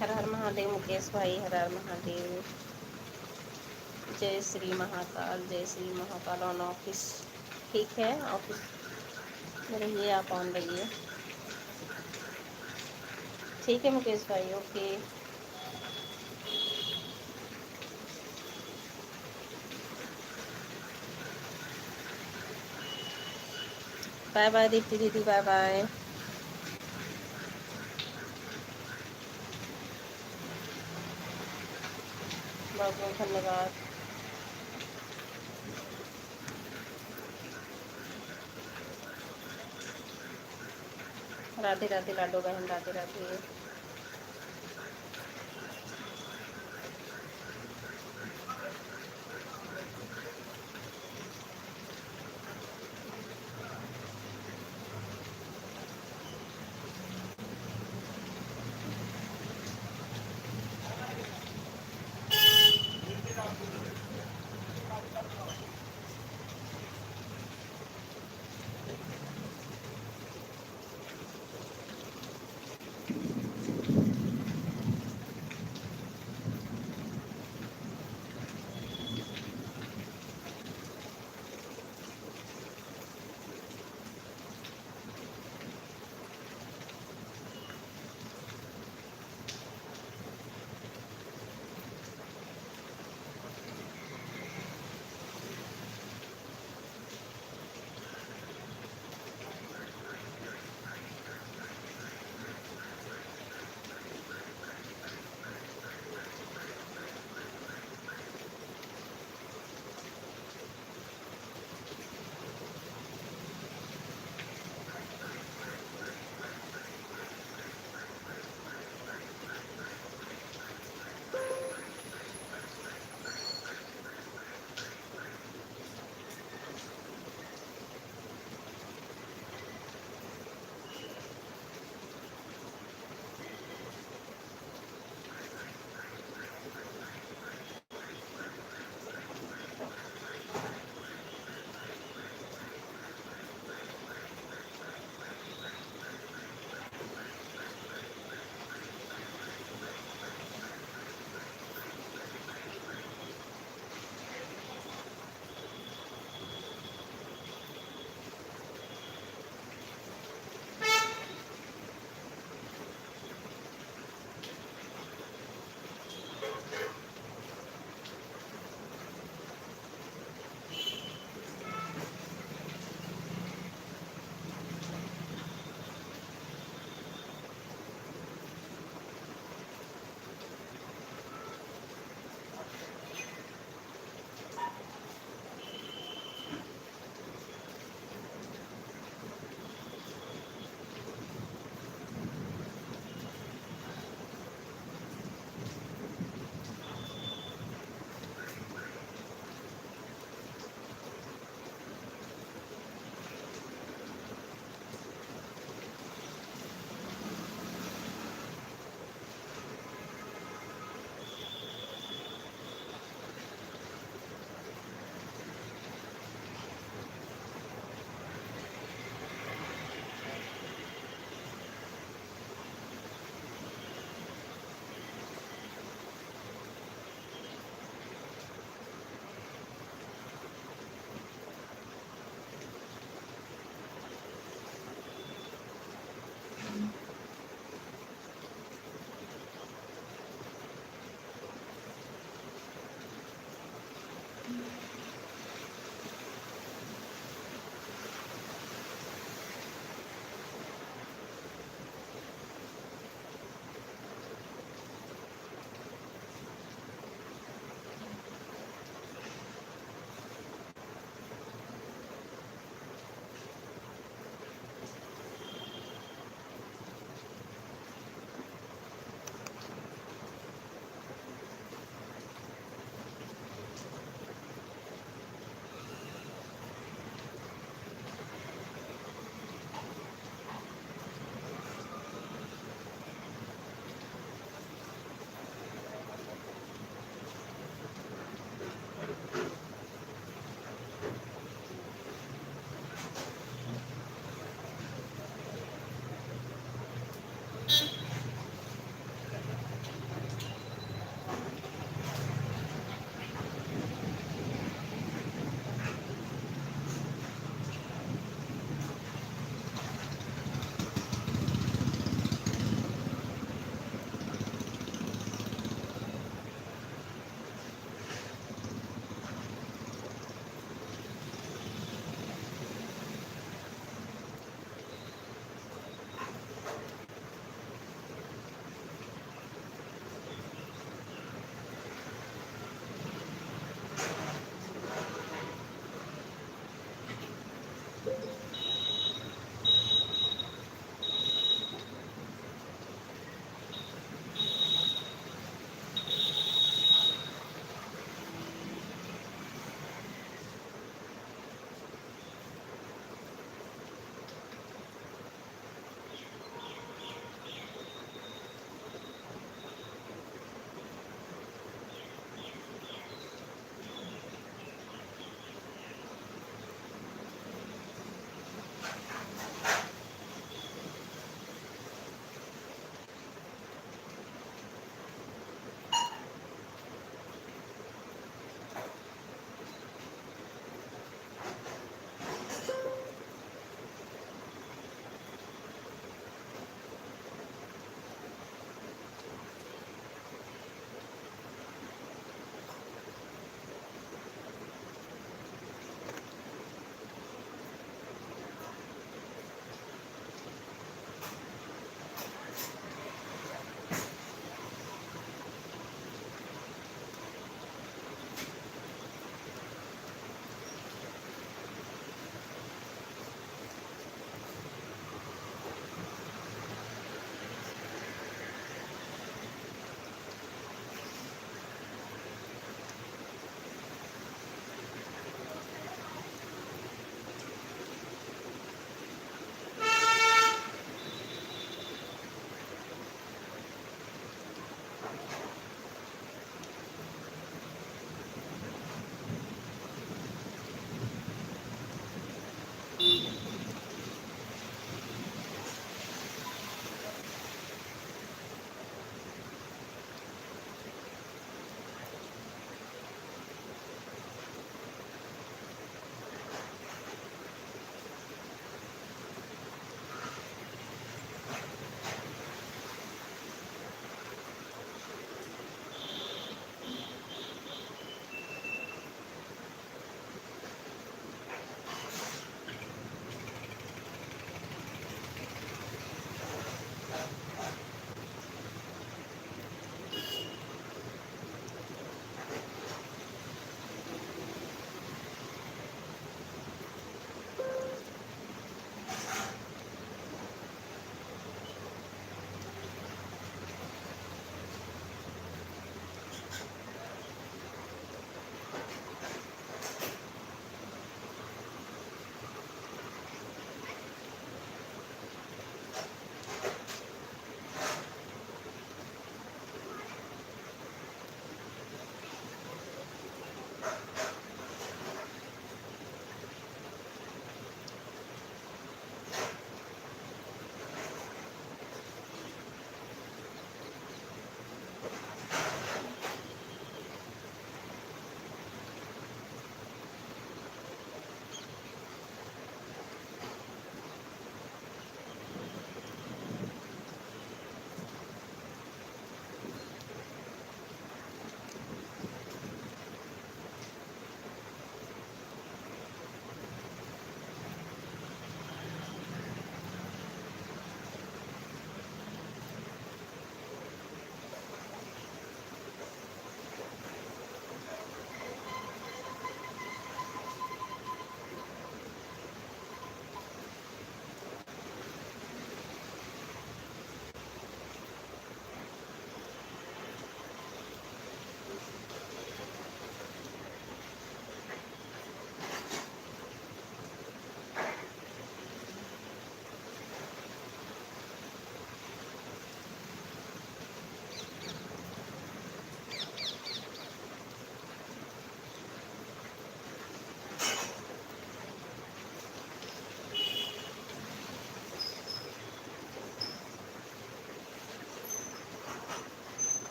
हर हर महादेव मुकेश भाई, हर हर महादेव। जय श्री महाकाल, जय श्री महाकाल। ऑन ऑफिस ठीक है, ऑफिस में रहिए, आप ऑन रहिए। ठीक है मुकेश भाई, ओके। बाय बाय दीप्ति दीदी, बाय बाय। बहुत बहुत धन्यवाद। राधे राधे लाडो बहन, राधे राधे।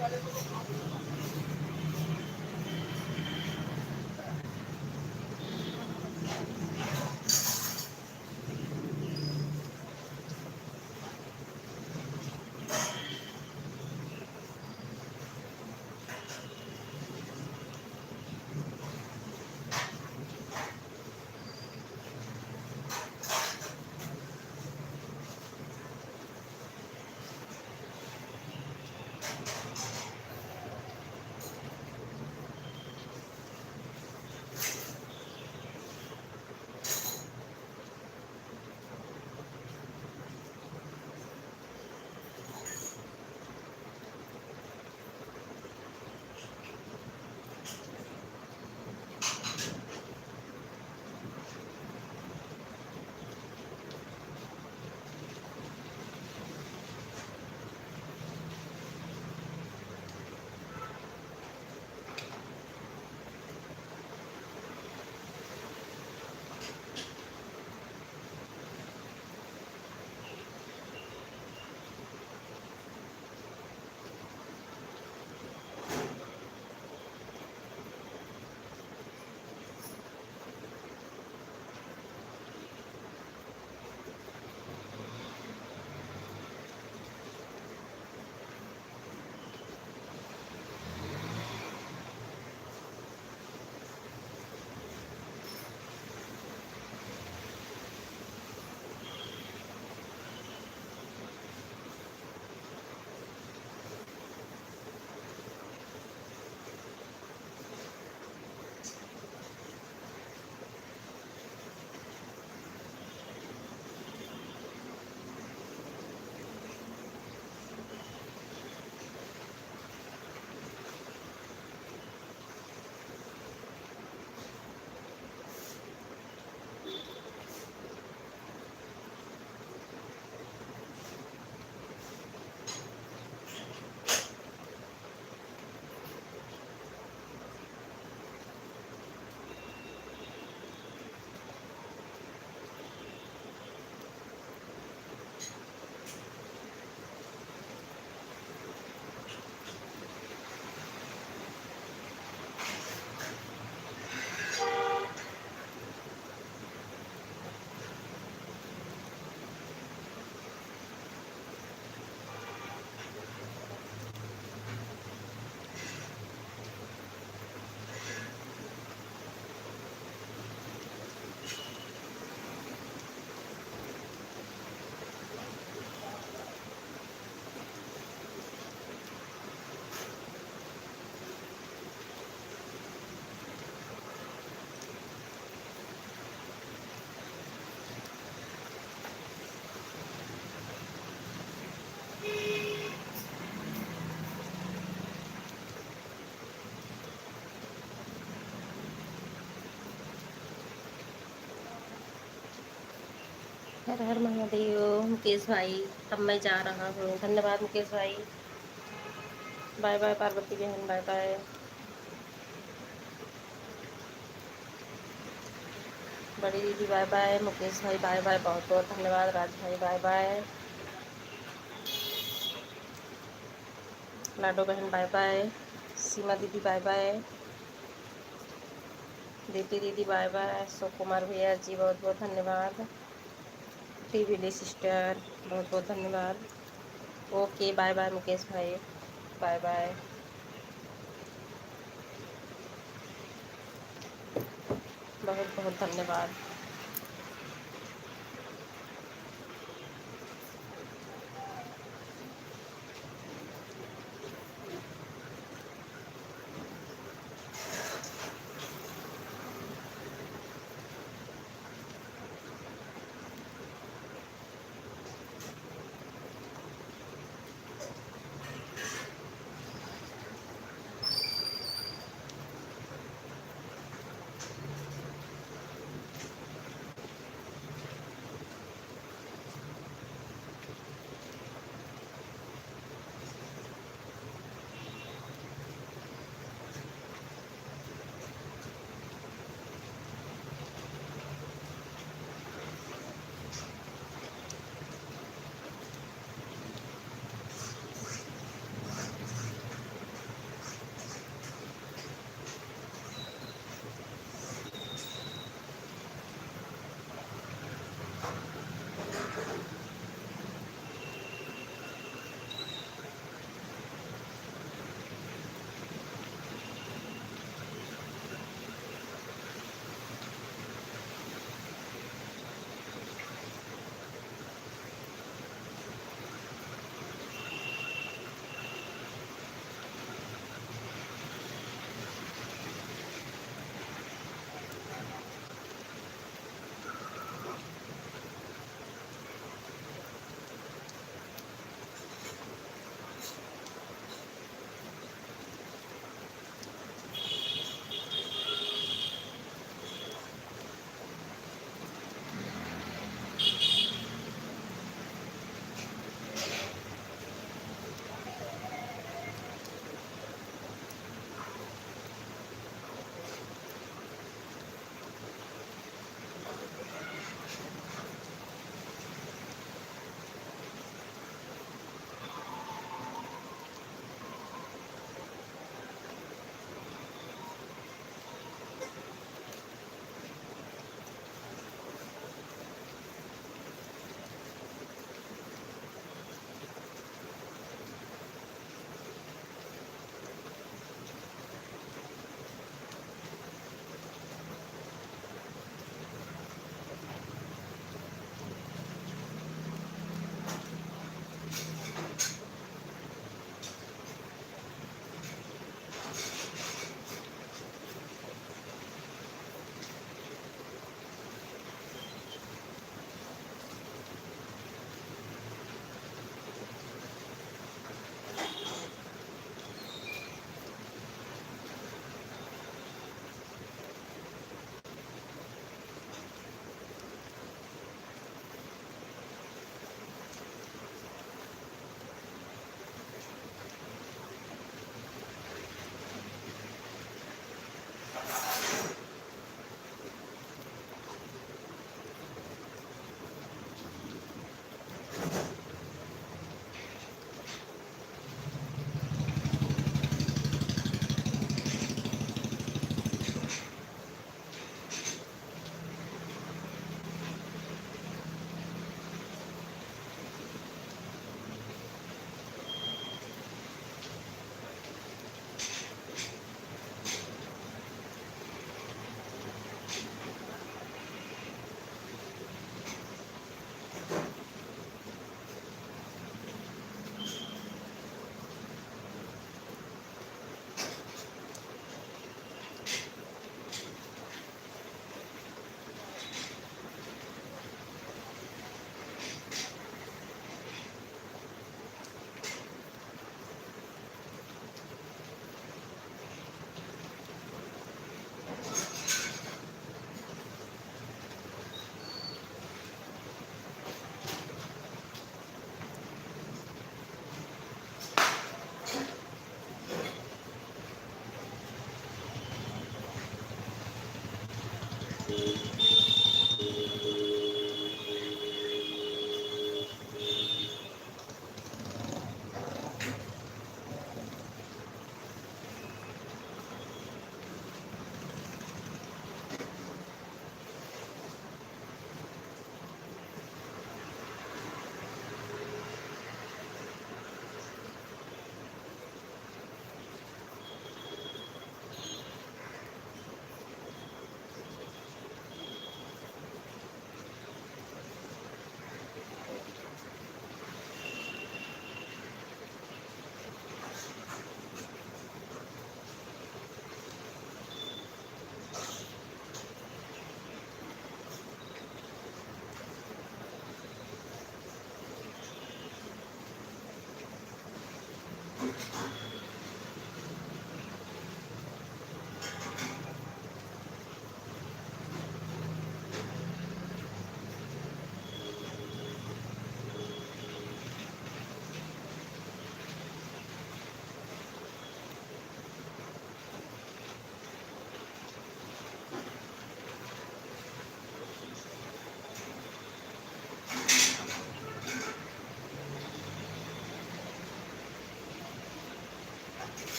हर हर महादेव मुकेश भाई। अब मैं जा रहा हूँ। धन्यवाद मुकेश भाई। बाय बाय पार्वती बहन, बाय बाय। बड़ी दीदी बाय बाय। मुकेश भाई बाय बाय, बहुत बहुत धन्यवाद। राज भाई बाय बाय। लाडो बहन बाय बाय। सीमा दीदी बाय बाय। दीप्ति दीदी बाय बाय। अशोक कुमार भैया जी बहुत बहुत धन्यवाद। टीवीली सिस्टर बहुत बहुत धन्यवाद। ओके बाय बाय मुकेश भाई, बाय बाय। बहुत बहुत धन्यवाद।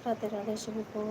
राधे राधे सभी को।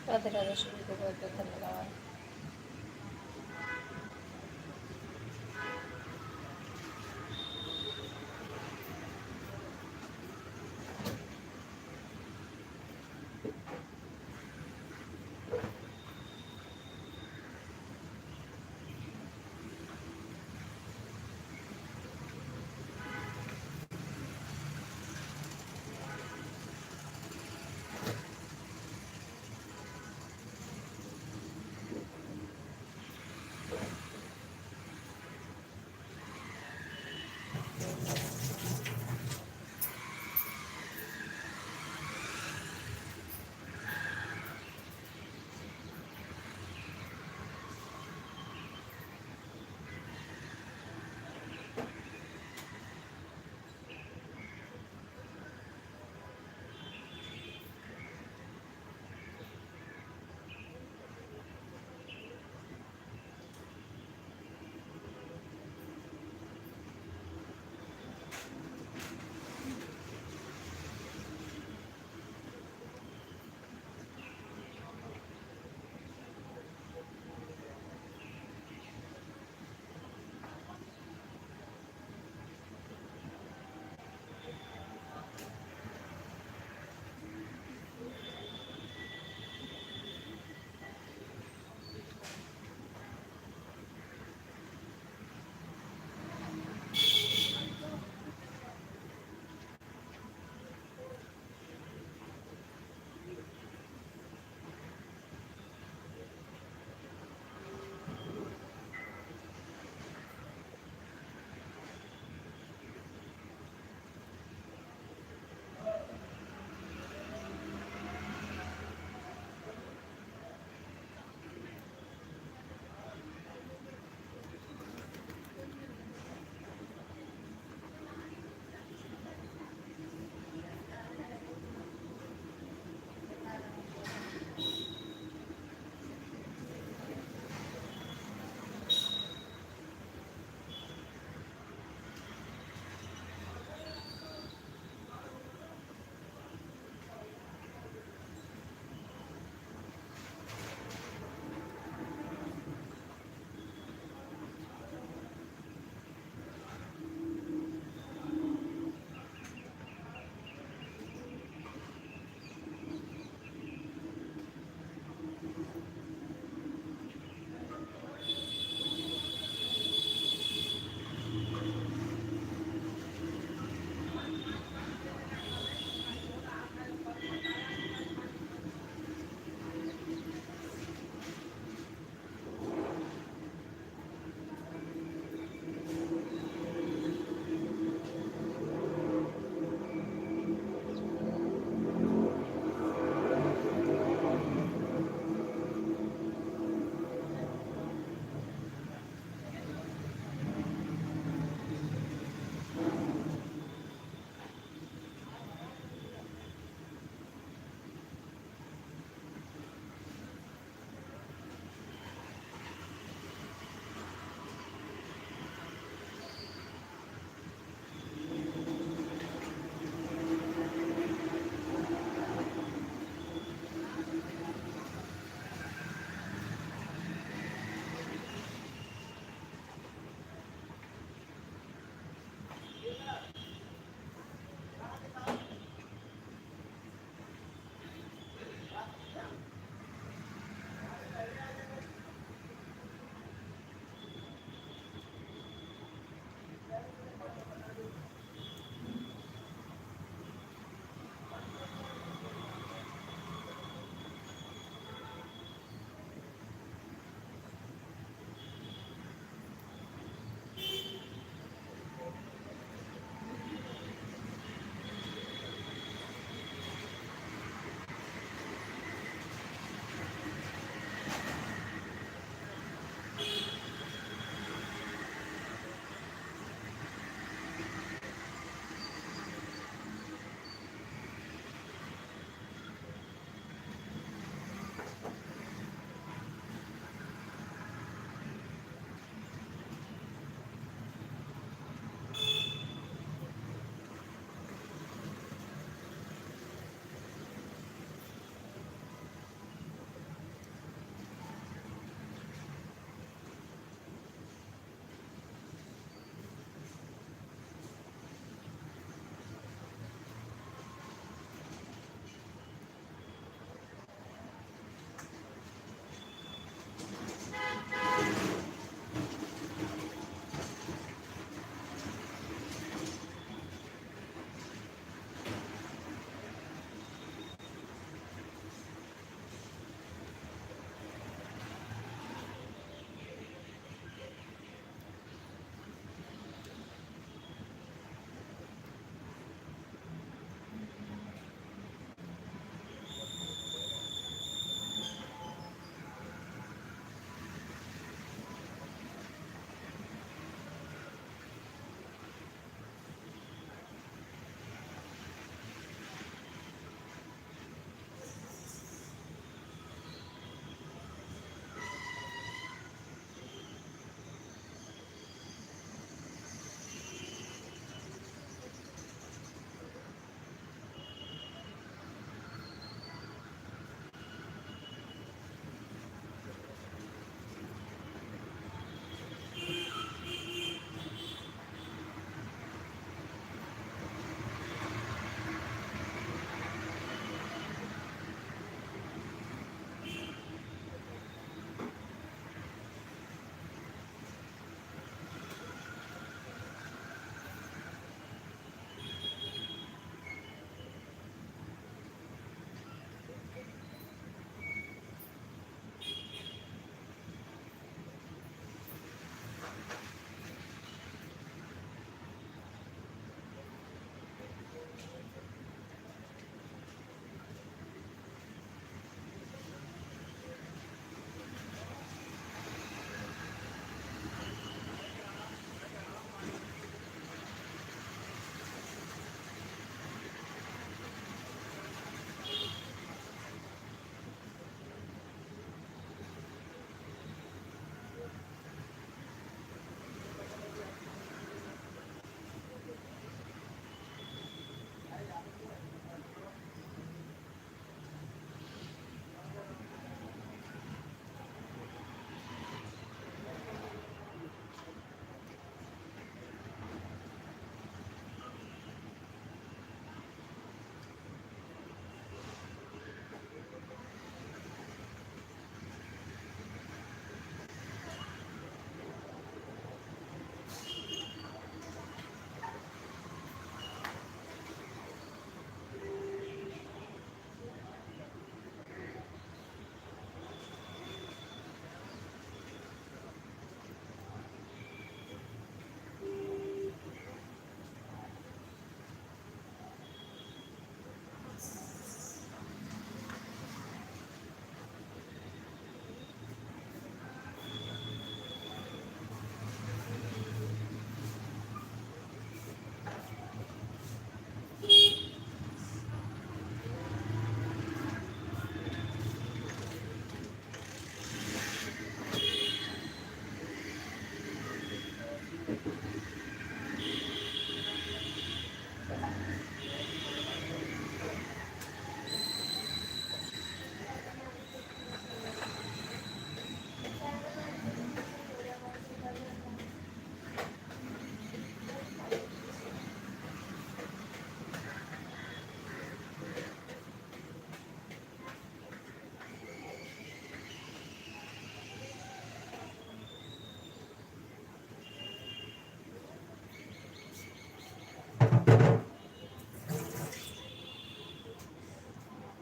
राधे राधे सभी को बहुत बहुत धन्यवाद।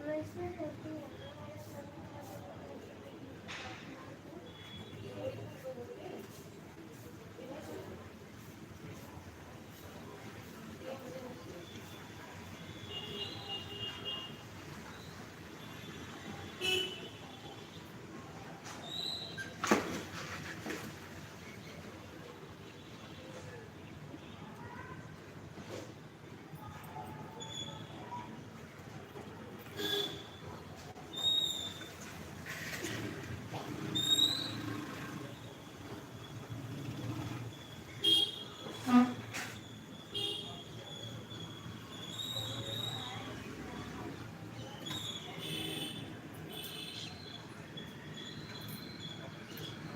वैसे करती हूँ।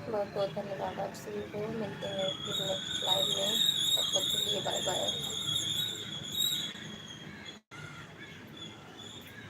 बहुत बहुत धन्यवाद आप सभी को। मिलते हैं फिर नेक्स्ट लाइव में, तब तक के लिए बाय बाय।